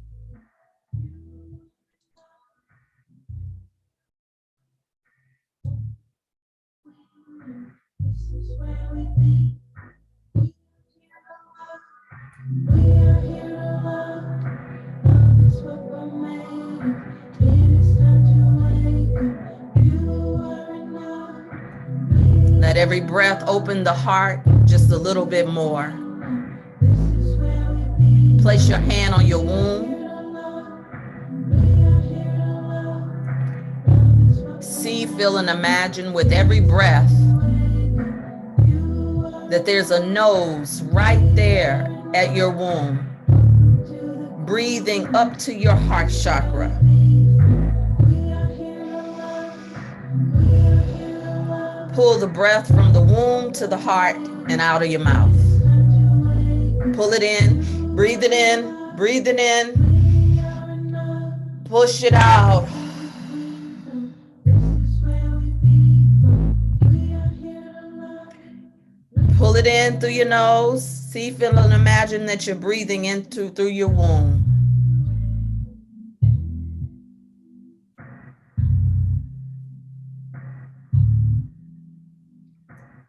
Let every breath open the heart just a little bit more. Place your hand on your womb. See, feel, and imagine with every breath that there's a nose right there at your womb, breathing up to your heart chakra. Pull the breath from the womb to the heart and out of your mouth. Pull it in, breathe it in, breathe it in. Push it out. Pull it in through your nose. See, feel, and imagine that you're breathing in through your womb.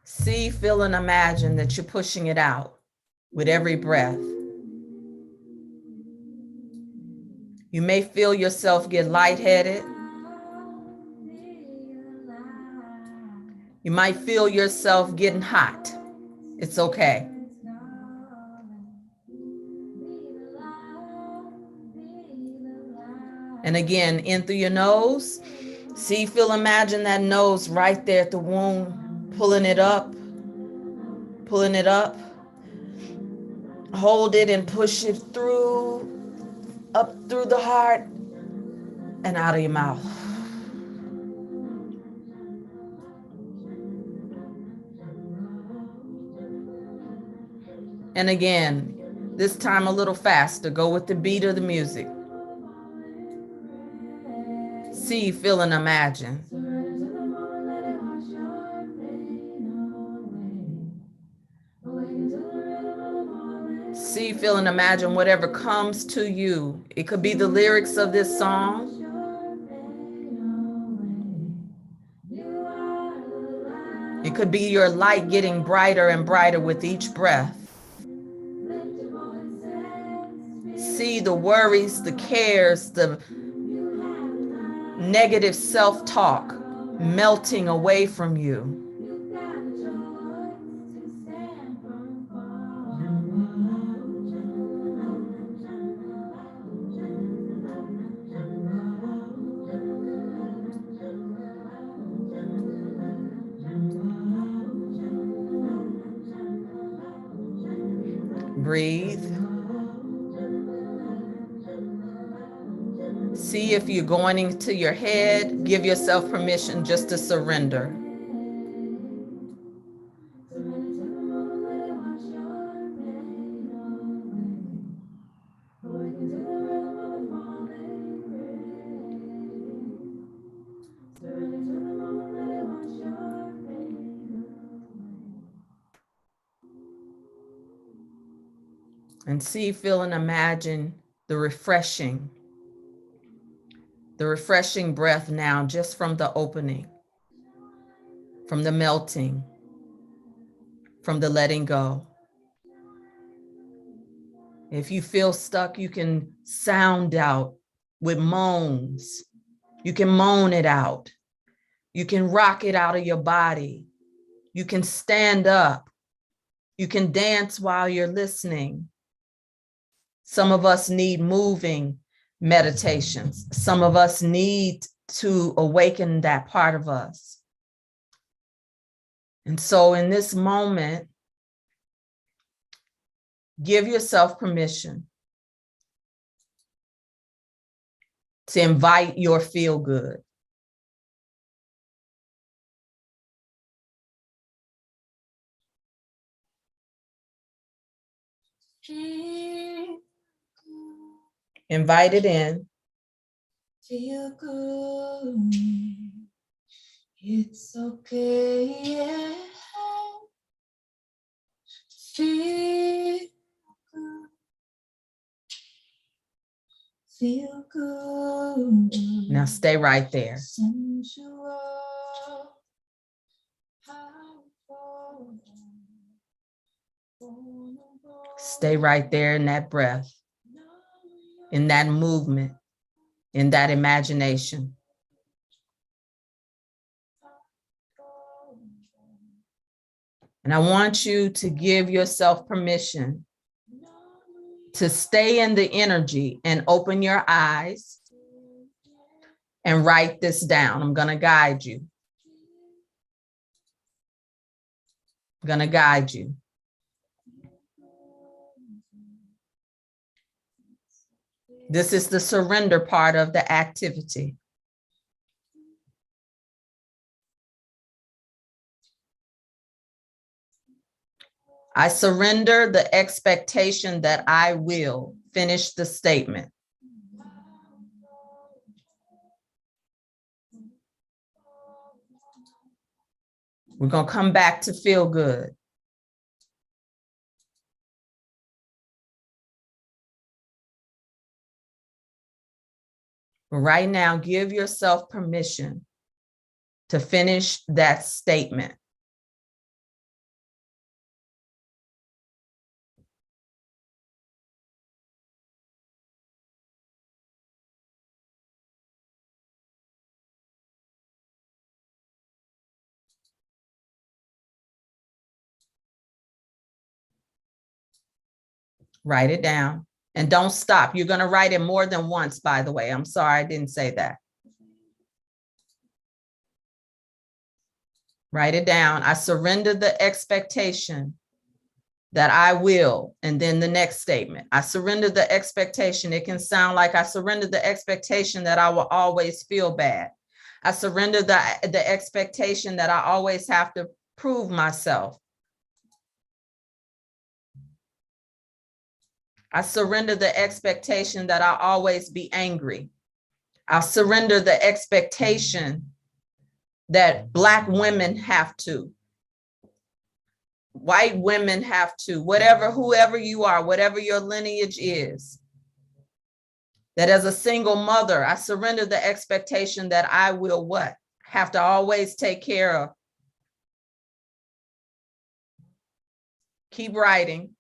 See, feel, and imagine that you're pushing it out with every breath. You may feel yourself get lightheaded. You might feel yourself getting hot. It's okay. And again, in through your nose. See, feel, imagine that nose right there at the womb, pulling it up, pulling it up. Hold it and push it through, up through the heart and out of your mouth. And again, this time a little faster. Go with the beat of the music. See, feel, and imagine. See, feel, and imagine whatever comes to you. It could be the lyrics of this song. It could be your light getting brighter and brighter with each breath. See the worries, the cares, the negative self-talk melting away from you. Breathe. See if you're going into your head, give yourself permission just to surrender. And see, feel, and imagine the refreshing breath now just from the opening, from the melting, from the letting go. If you feel stuck, you can sound out with moans. You can moan it out. You can rock it out of your body. You can stand up. You can dance while you're listening. Some of us need moving meditations. Some of us need to awaken that part of us. And so in this moment, give yourself permission to invite your feel good. Invite it in. Feel good. It's okay. Yeah. Feel good. Feel good. Now stay right there. Sensual. Powerful. Stay right there in that breath, in that movement, in that imagination. And I want you to give yourself permission to stay in the energy and open your eyes and write this down. I'm going to guide you. I'm going to guide you. This is the surrender part of the activity. I surrender the expectation that I will finish the statement. We're going to come back to feel good. Right now, give yourself permission to finish that statement. Write it down and don't stop. You're going to write it more than once, by the way. I'm sorry, I didn't say that. Write it down. I surrender the expectation that I will, and then the next statement. I surrender the expectation. It can sound like I surrender the expectation that I will always feel bad. I surrender the expectation that I always have to prove myself. I surrender the expectation that I'll always be angry. I surrender the expectation that Black women have to, white women have to, whoever you are, whatever your lineage is, that as a single mother, I surrender the expectation that I will what? Have to always take care of. Keep writing.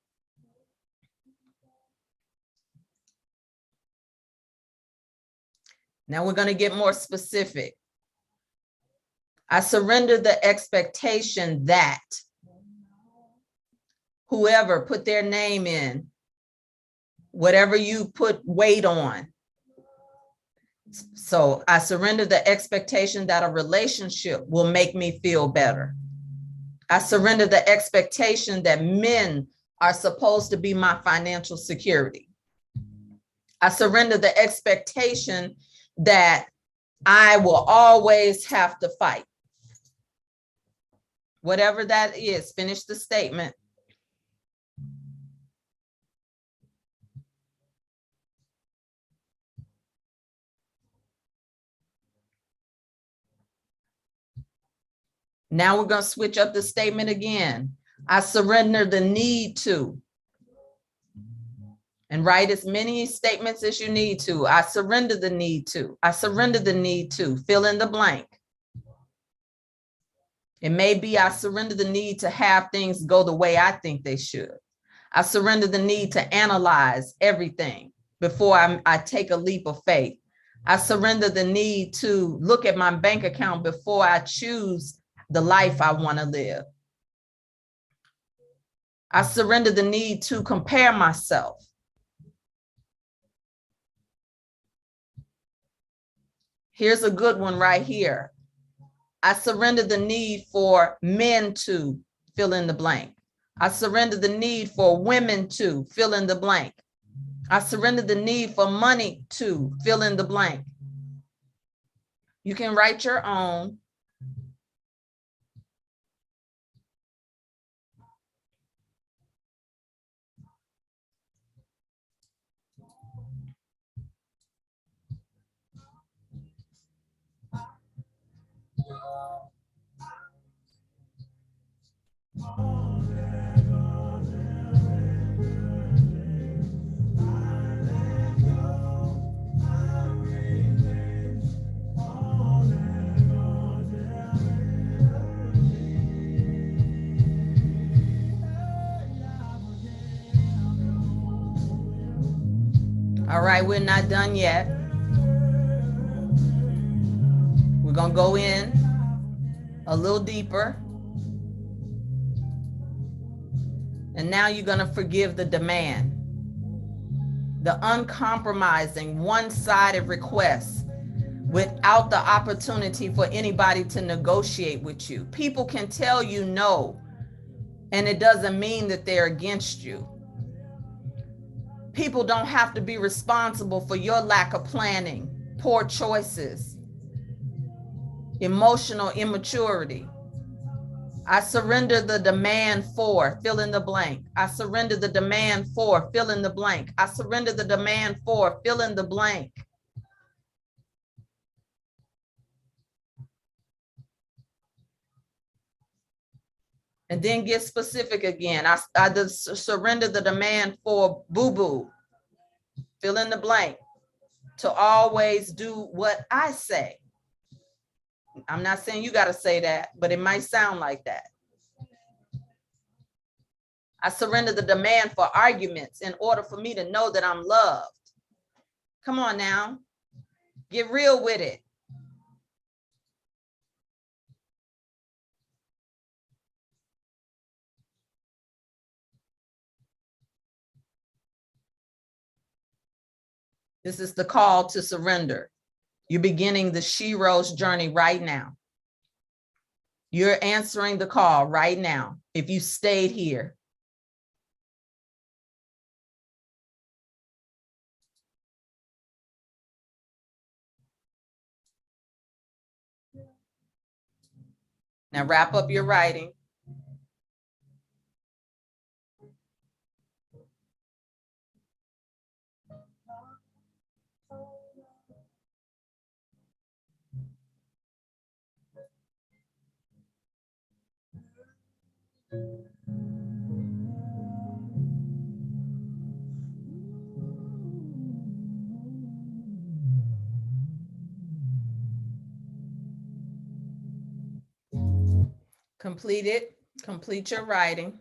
Now we're going to get more specific. I surrender the expectation that whoever put their name in, whatever you put weight on. So I surrender the expectation that a relationship will make me feel better. I surrender the expectation that men are supposed to be my financial security. I surrender the expectation that I will always have to fight. Whatever that is, finish the statement. Now we're going to switch up the statement again. I surrender the need to. And write as many statements as you need to. I surrender the need to. I surrender the need to. Fill in the blank. It may be I surrender the need to have things go the way I think they should. I surrender the need to analyze everything before I take a leap of faith. I surrender the need to look at my bank account before I choose the life I want to live. I surrender the need to compare myself. Here's a good one right here. I surrender the need for men to fill in the blank. I surrender the need for women to fill in the blank. I surrender the need for money to fill in the blank. You can write your own. All right, we're not done yet. We're going to go in a little deeper. And now you're going to forgive the demand, the uncompromising, one-sided request without the opportunity for anybody to negotiate with you. People can tell you no, and it doesn't mean that they're against you. People don't have to be responsible for your lack of planning, poor choices, emotional immaturity. I surrender the demand for, fill in the blank. I surrender the demand for, fill in the blank. I surrender the demand for, fill in the blank. And then get specific again. I surrender the demand for boo-boo, fill in the blank. to always do what I say. I'm not saying you got to say that, but it might sound like that. I surrender the demand for arguments in order for me to know that I'm loved. Come on now, get real with it. This is the call to surrender. You're beginning the She Rose journey right now. You're answering the call right now. If you stayed here. Now wrap up your writing. Complete it. Complete your writing.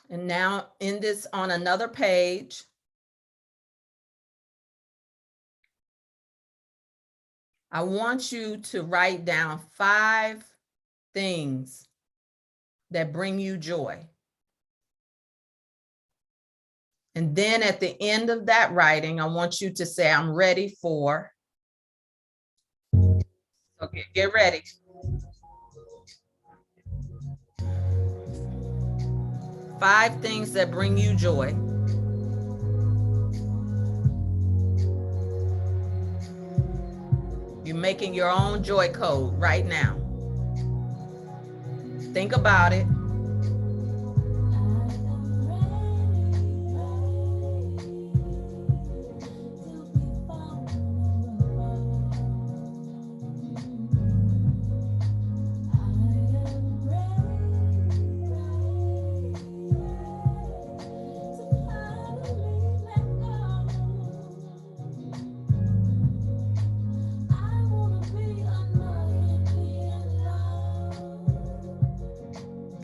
And now end this on another page. I want you to write down 5 things that bring you joy. And then at the end of that writing, I want you to say, I'm ready for. Okay, get ready. Five things that bring you joy. You're making your own joy code right now. Think about it.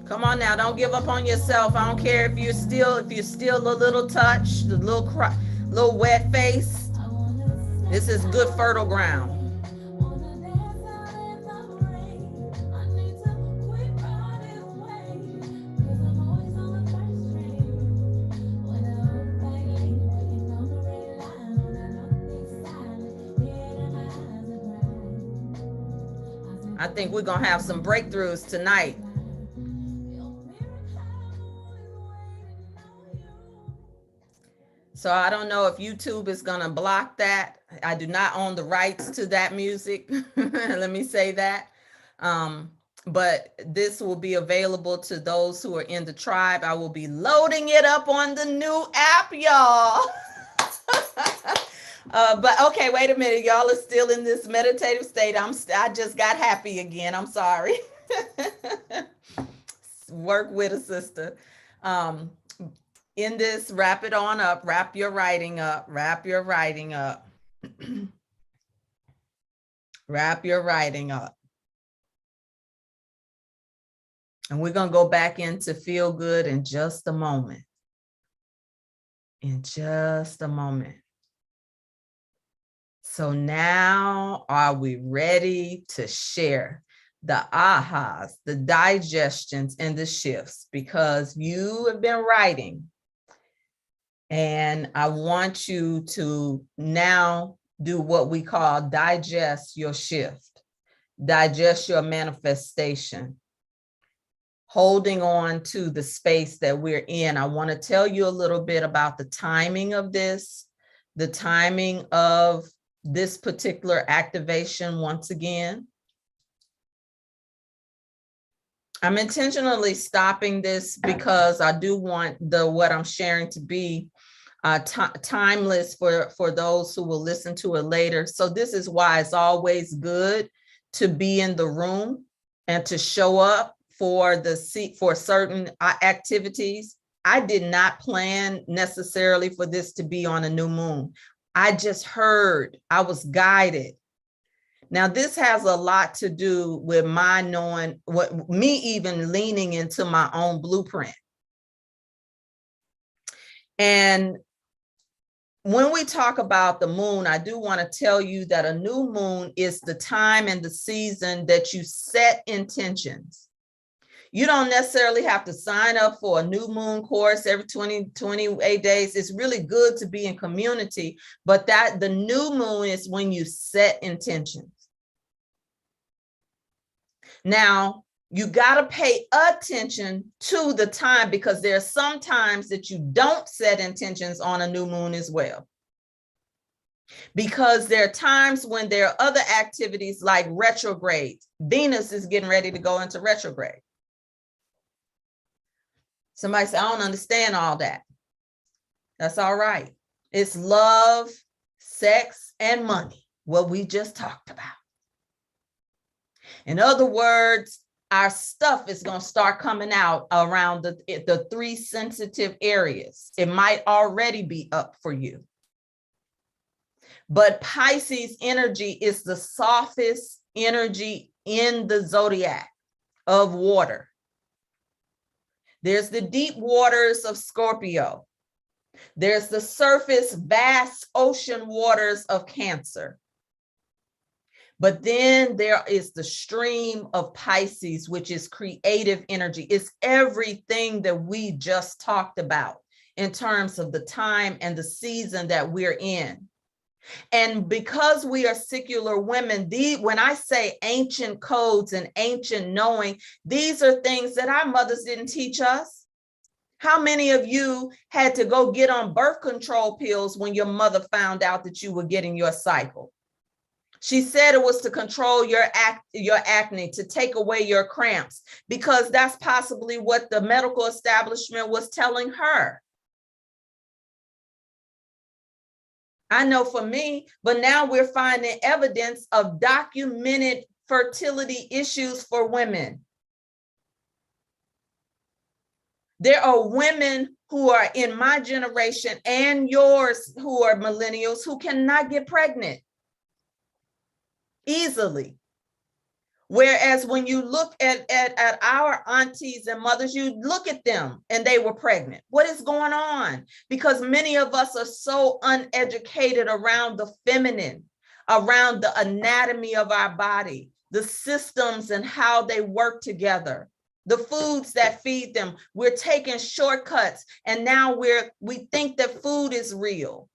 Come on now, don't give up on yourself. I don't care if you're still a little touched, a little wet face. This is good fertile ground. I think we're gonna have some breakthroughs tonight. So I don't know if YouTube is gonna block that. I do not own the rights to that music. Let me say that. But this will be available to those who are in the tribe. I will be loading it up on the new app, y'all. But okay, wait a minute. Y'all are still in this meditative state. I just got happy again. I'm sorry. Work with a sister. In this, wrap it on up, wrap your writing up, wrap your writing up. Wrap your writing up. And we're going to go back into feel good in just a moment. In just a moment. So now are we ready to share the ahas, the digestions, and the shifts? Because you have been writing. And I want you to now do what we call digest your shift, digest your manifestation, holding on to the space that we're in. I want to tell you a little bit about the timing of this, the timing of this particular activation once again. I'm intentionally stopping this because I do want what I'm sharing to be timeless for those who will listen to it later. So this is why it's always good to be in the room and to show up for certain activities, I did not plan necessarily for this to be on a new moon. I just heard, I was guided. Now, this has a lot to do with my knowing what me even leaning into my own blueprint. And when we talk about the moon, I do want to tell you that a new moon is the time and the season that you set intentions. You don't necessarily have to sign up for a new moon course every 28 days. It's really good to be in community, but that the new moon is when you set intentions. Now, you got to pay attention to the time, because there are some times that you don't set intentions on a new moon as well. Because there are times when there are other activities like retrogrades. Venus is getting ready to go into retrograde. Somebody said, I don't understand all that. That's all right. It's love, sex, and money, what we just talked about. In other words, our stuff is going to start coming out around the 3 sensitive areas. It might already be up for you. But Pisces energy is the softest energy in the zodiac of water. There's the deep waters of Scorpio. There's the surface, vast ocean waters of Cancer. But then there is the stream of Pisces, which is creative energy. It's everything that we just talked about in terms of the time and the season that we're in. And because we are secular women, when I say ancient codes and ancient knowing, these are things that our mothers didn't teach us. How many of you had to go get on birth control pills when your mother found out that you were getting your cycle? She said it was to control your acne, to take away your cramps, because that's possibly what the medical establishment was telling her. I know for me, but now we're finding evidence of documented fertility issues for women. There are women who are in my generation and yours who are millennials who cannot get pregnant easily. Whereas when you look at our aunties and mothers, you look at them and they were pregnant. What is going on? Because many of us are so uneducated around the feminine, around the anatomy of our body, the systems and how they work together, the foods that feed them. We're taking shortcuts, and now we think that food is real.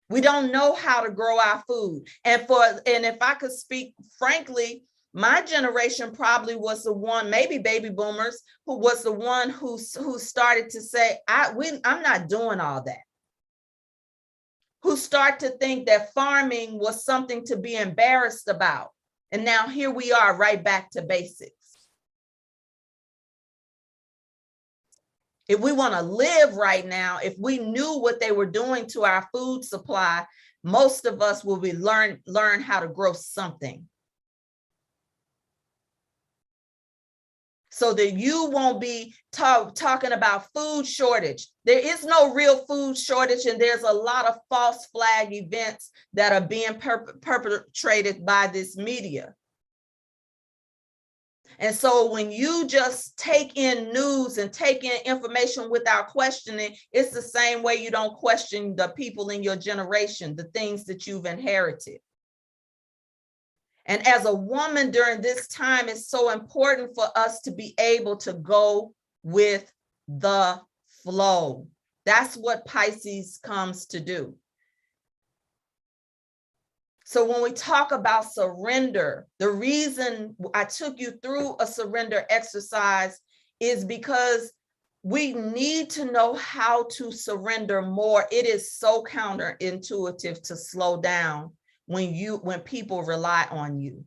We don't know how to grow our food. And if I could speak frankly, my generation probably was the one, maybe baby boomers, who was the one who started to say, I'm not doing all that. Who start to think that farming was something to be embarrassed about. And now here we are, right back to basics. If we want to live right now, if we knew what they were doing to our food supply, most of us will be learn how to grow something. So that you won't be talking about food shortage. There is no real food shortage, and there's a lot of false flag events that are being perpetrated by this media. And so when you just take in news and take in information without questioning, it's the same way you don't question the people in your generation, the things that you've inherited. And as a woman during this time, it's so important for us to be able to go with the flow. That's what Pisces comes to do. So when we talk about surrender, the reason I took you through a surrender exercise is because we need to know how to surrender more. It is so counterintuitive to slow down when people rely on you,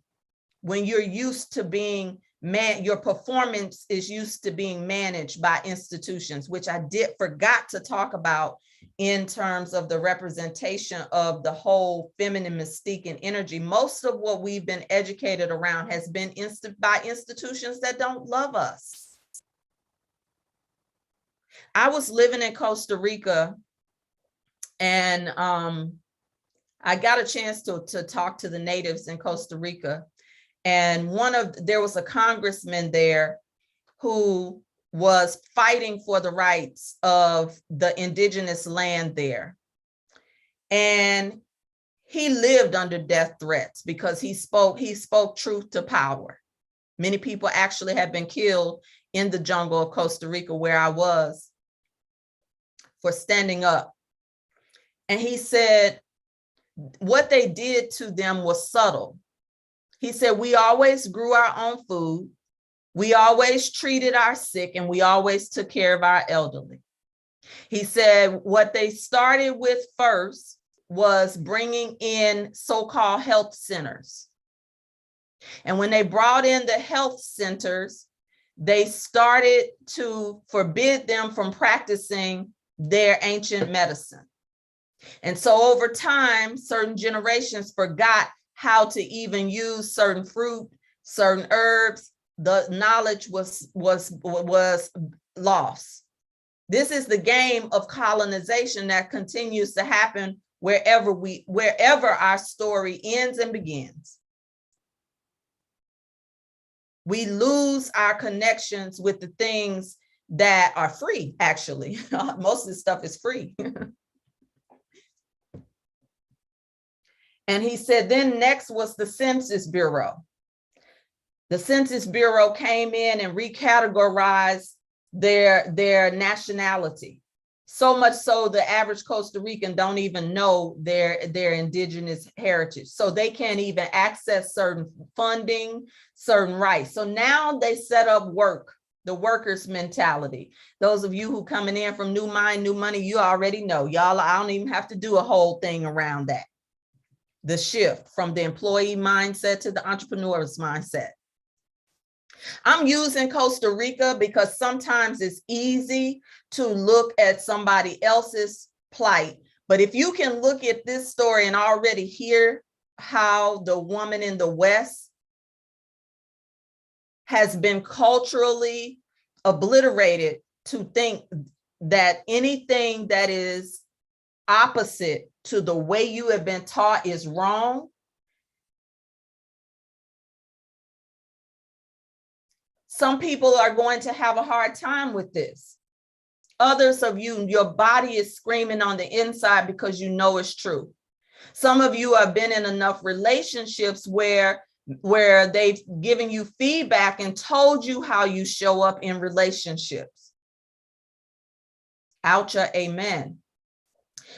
when you're used to being your performance is used to being managed by institutions, which I forgot to talk about in terms of the representation of the whole feminine mystique and energy. Most of what we've been educated around has been by institutions that don't love us. I was living in Costa Rica, and I got a chance to talk to the natives in Costa Rica. And there was a congressman there who was fighting for the rights of the indigenous land there. And he lived under death threats because he spoke truth to power. Many people actually have been killed in the jungle of Costa Rica, where I was, for standing up. And he said what they did to them was subtle. He said, we always grew our own food. We always treated our sick, and we always took care of our elderly. He said what they started with first was bringing in so-called health centers. And when they brought in the health centers, they started to forbid them from practicing their ancient medicine. And so over time, certain generations forgot how to even use certain fruit, certain herbs. The knowledge was lost. This is the game of colonization that continues to happen wherever our story ends and begins. We lose our connections with the things that are free, actually. Most of this stuff is free. And he said, then next was the Census Bureau. The Census Bureau came in and recategorized their nationality. So much so the average Costa Rican don't even know their indigenous heritage. So they can't even access certain funding, certain rights. So now they set up the workers' mentality. Those of you who coming in from New Mind, New Money, you already know. Y'all, I don't even have to do a whole thing around that. The shift from the employee mindset to the entrepreneur's mindset. I'm using Costa Rica because sometimes it's easy to look at somebody else's plight. But if you can look at this story and already hear how the woman in the West has been culturally obliterated to think that anything that is opposite to the way you have been taught is wrong. Some people are going to have a hard time with this. Others of you, your body is screaming on the inside because you know it's true. Some of you have been in enough relationships where they've given you feedback and told you how you show up in relationships. Oucha, amen.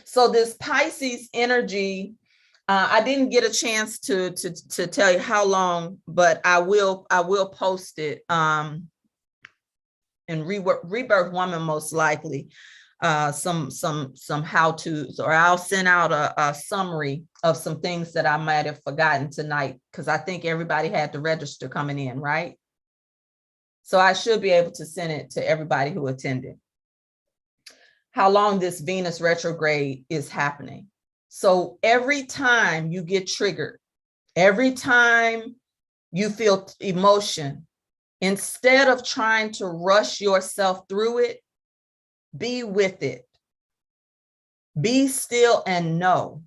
So this Pisces energy, I didn't get a chance to tell you how long, but I will post it in Rebirth Woman, most likely, some how-tos, or I'll send out a summary of some things that I might have forgotten tonight, because I think everybody had to register coming in, right? So I should be able to send it to everybody who attended. How long this Venus retrograde is happening. So every time you get triggered, every time you feel emotion, instead of trying to rush yourself through it, be with it. Be still and know.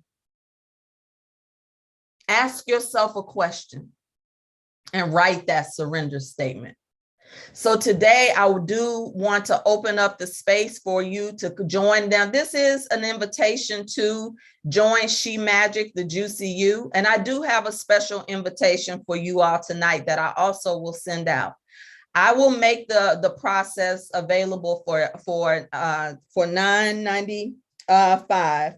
Ask yourself a question and write that surrender statement. So today I do want to open up the space for you to join them. This is an invitation to join She Magic, the Juicy You. And I do have a special invitation for you all tonight that I also will send out. I will make the process available for $9.95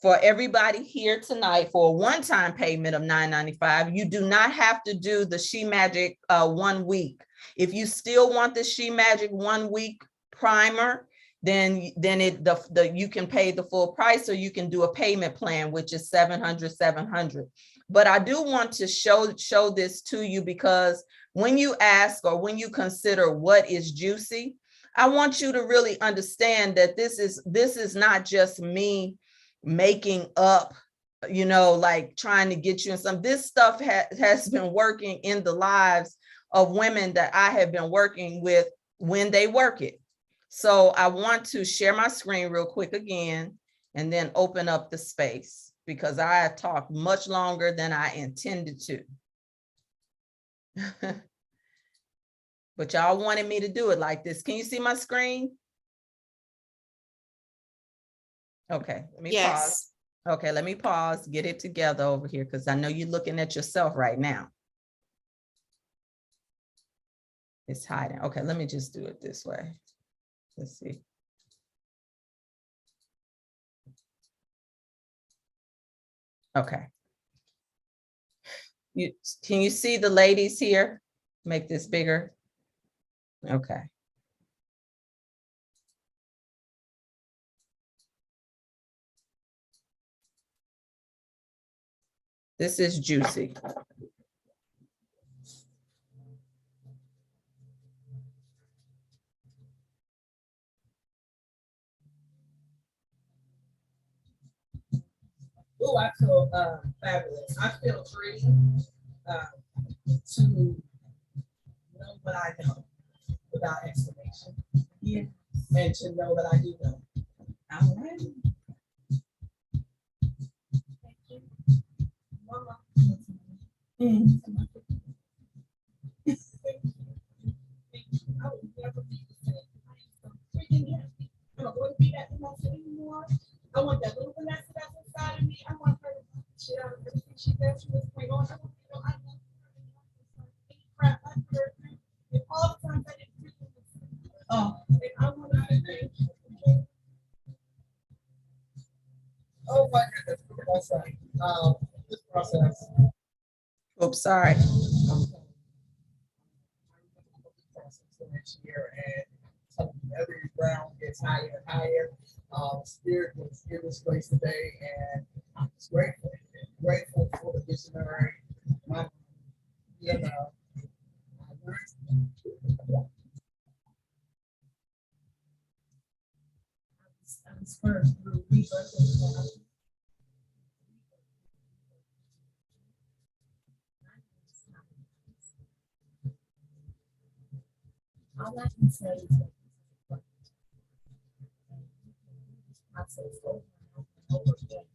for everybody here tonight for a one-time payment of $9.95. You do not have to do the She Magic 1 week. If you still want the She Magic 1 week primer, then you can pay the full price, or you can do a payment plan, which is $700. But I do want to show this to you, because when you ask, or when you consider what is juicy, I want you to really understand that this is not just me making up, like trying to get you in some. This stuff has been working in the lives of women that I have been working with when they work it. So I want to share my screen real quick again and then open up the space because I talked much longer than I intended to. But y'all wanted me to do it like this. Can you see my screen? Okay, let me pause. Yes. Okay, let me pause, get it together over here because I know you're looking at yourself right now. It's hiding. Okay, let me just do it this way. Let's see. Okay. Can you see the ladies here? Make this bigger. Okay. This is Juicy. Oh, I feel fabulous. I feel free to know what I know without explanation. Yeah. And to know that I do know. All right. Thank you. Mama. Mm. I would never be the same. I am so freaking happy. I don't want to be that Vanessa anymore. I want that little Vanessa that's inside of me. I want her to put the shit out of everything she does from this point on. I want to know I love her. Any crap I heard. And all the times I didn't do this. Oh, and I want to thank you. Oh my goodness. That's right. This process. Oops, sorry. Next year, and every round gets higher and higher. Spirit was in this place today, and I'm just grateful for the visionary. You know, I'm spurred through rebirth. All I can say is that I say over and over again.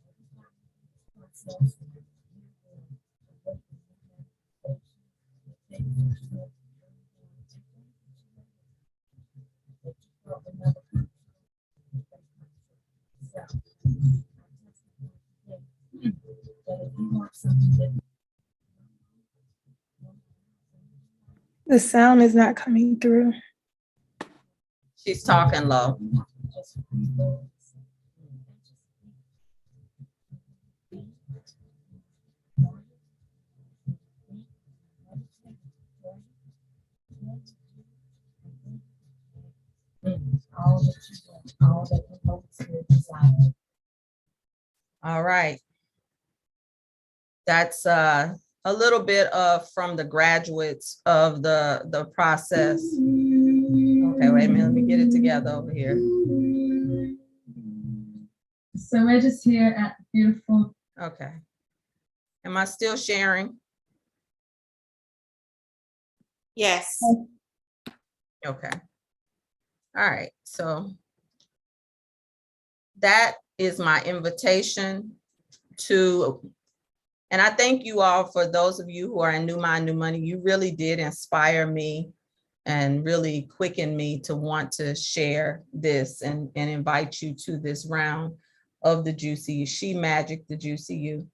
The sound is not coming through. She's talking low. All right. That's a little bit of from the graduates of the process. Okay, wait a minute, let me get it together over here. So we're just here at beautiful. Okay. Am I still sharing? Yes. Okay. All right, so that is my invitation to, and I thank you all for those of you who are in New Mind, New Money. You really did inspire me and really quicken me to want to share this and invite you to this round of the Juicy She Magic, the Juicy You.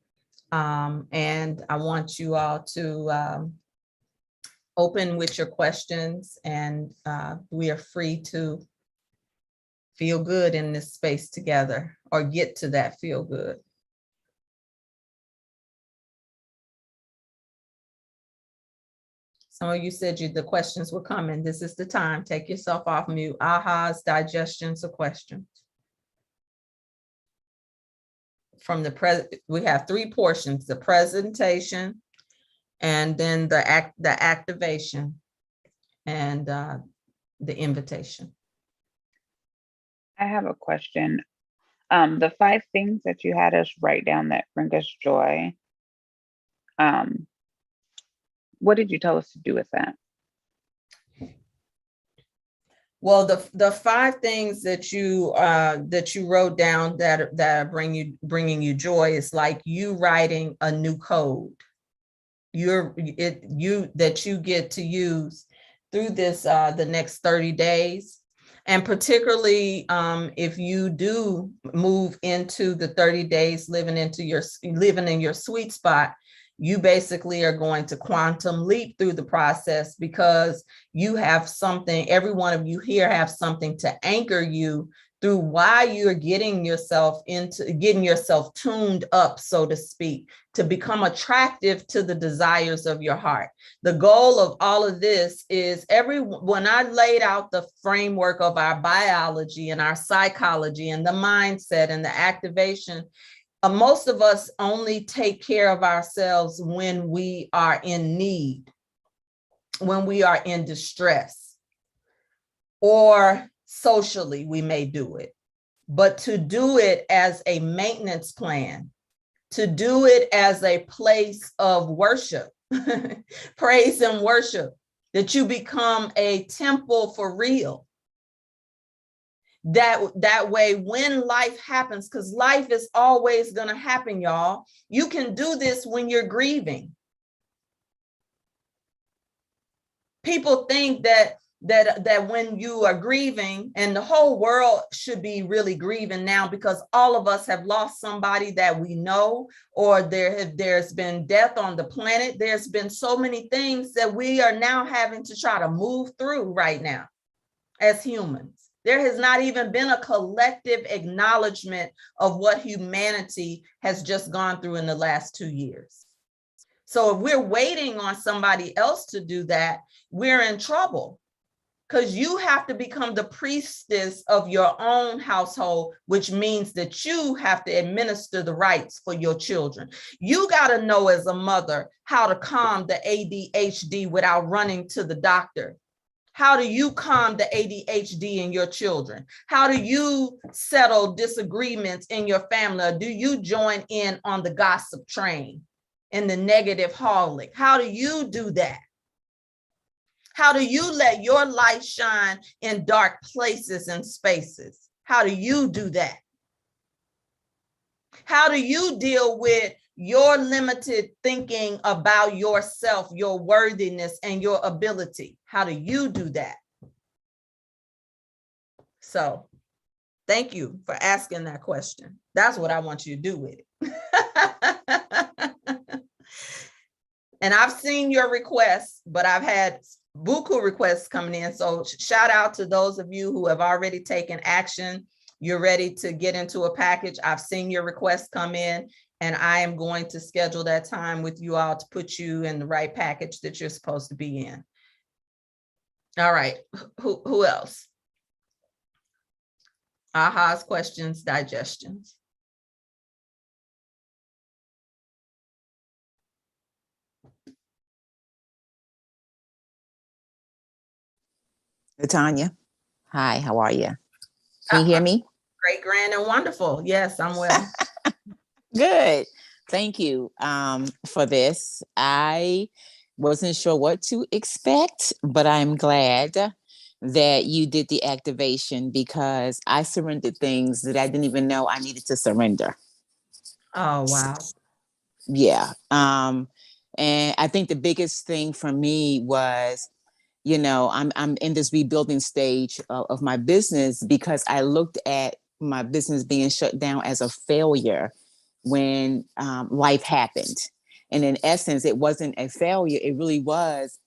And I want you all to open with your questions, and we are free to feel good in this space together or get to that feel good. Some of you said the questions were coming. This is the time. Take yourself off mute. Ahas, digestions, or questions. From the we have three portions: the presentation, and then the activation, and the invitation. I have a question. The 5 things that you had us write down that bring us joy. What did you tell us to do with that? Well, the 5 things that you wrote down that are bringing you joy is like you writing a new code. That you get to use through this the next 30 days. And particularly if you do move into the 30 days living in your sweet spot, you basically are going to quantum leap through the process, because you have something, every one of you here have something to anchor you through why you're getting yourself tuned up, so to speak, to become attractive to the desires of your heart. The goal of all of this is when I laid out the framework of our biology and our psychology and the mindset and the activation, most of us only take care of ourselves when we are in need, when we are in distress, or socially we may do it. But to do it as a maintenance plan, to do it as a place of worship, praise and worship, that you become a temple for real. That way, when life happens, because life is always going to happen, y'all, you can do this when you're grieving. People think that when you are grieving, and the whole world should be really grieving now, because all of us have lost somebody that we know, or there's been death on the planet. There's been so many things that we are now having to try to move through right now as humans. There has not even been a collective acknowledgement of what humanity has just gone through in the last 2 years. So if we're waiting on somebody else to do that, we're in trouble, because you have to become the priestess of your own household, which means that you have to administer the rights for your children. You got to know as a mother how to calm the ADHD without running to the doctor. How do you calm the ADHD in your children? How do you settle disagreements in your family? Or do you join in on the gossip train and the negative hauling? How do you do that? How do you let your light shine in dark places and spaces? How do you do that? How do you deal with your limited thinking about yourself, your worthiness, and your ability? How do you do that? So thank you for asking that question. That's what I want you to do with it. And I've seen your requests, but I've had buku requests coming in. So shout out to those of you who have already taken action. You're ready to get into a package. I've seen your requests come in, and I am going to schedule that time with you all to put you in the right package that you're supposed to be in. All right, who else? Ahas, questions, digestions. Tanya, hi, how are you? Can you hear me? Great, grand, and wonderful. Yes, I'm well. Good. Thank you for this. I wasn't sure what to expect, but I'm glad that you did the activation, because I surrendered things that I didn't even know I needed to surrender. Oh, wow. Yeah. And I think the biggest thing for me was, you know, I'm in this rebuilding stage of my business, because I looked at my business being shut down as a failure when life happened. And in essence, it wasn't a failure. It really was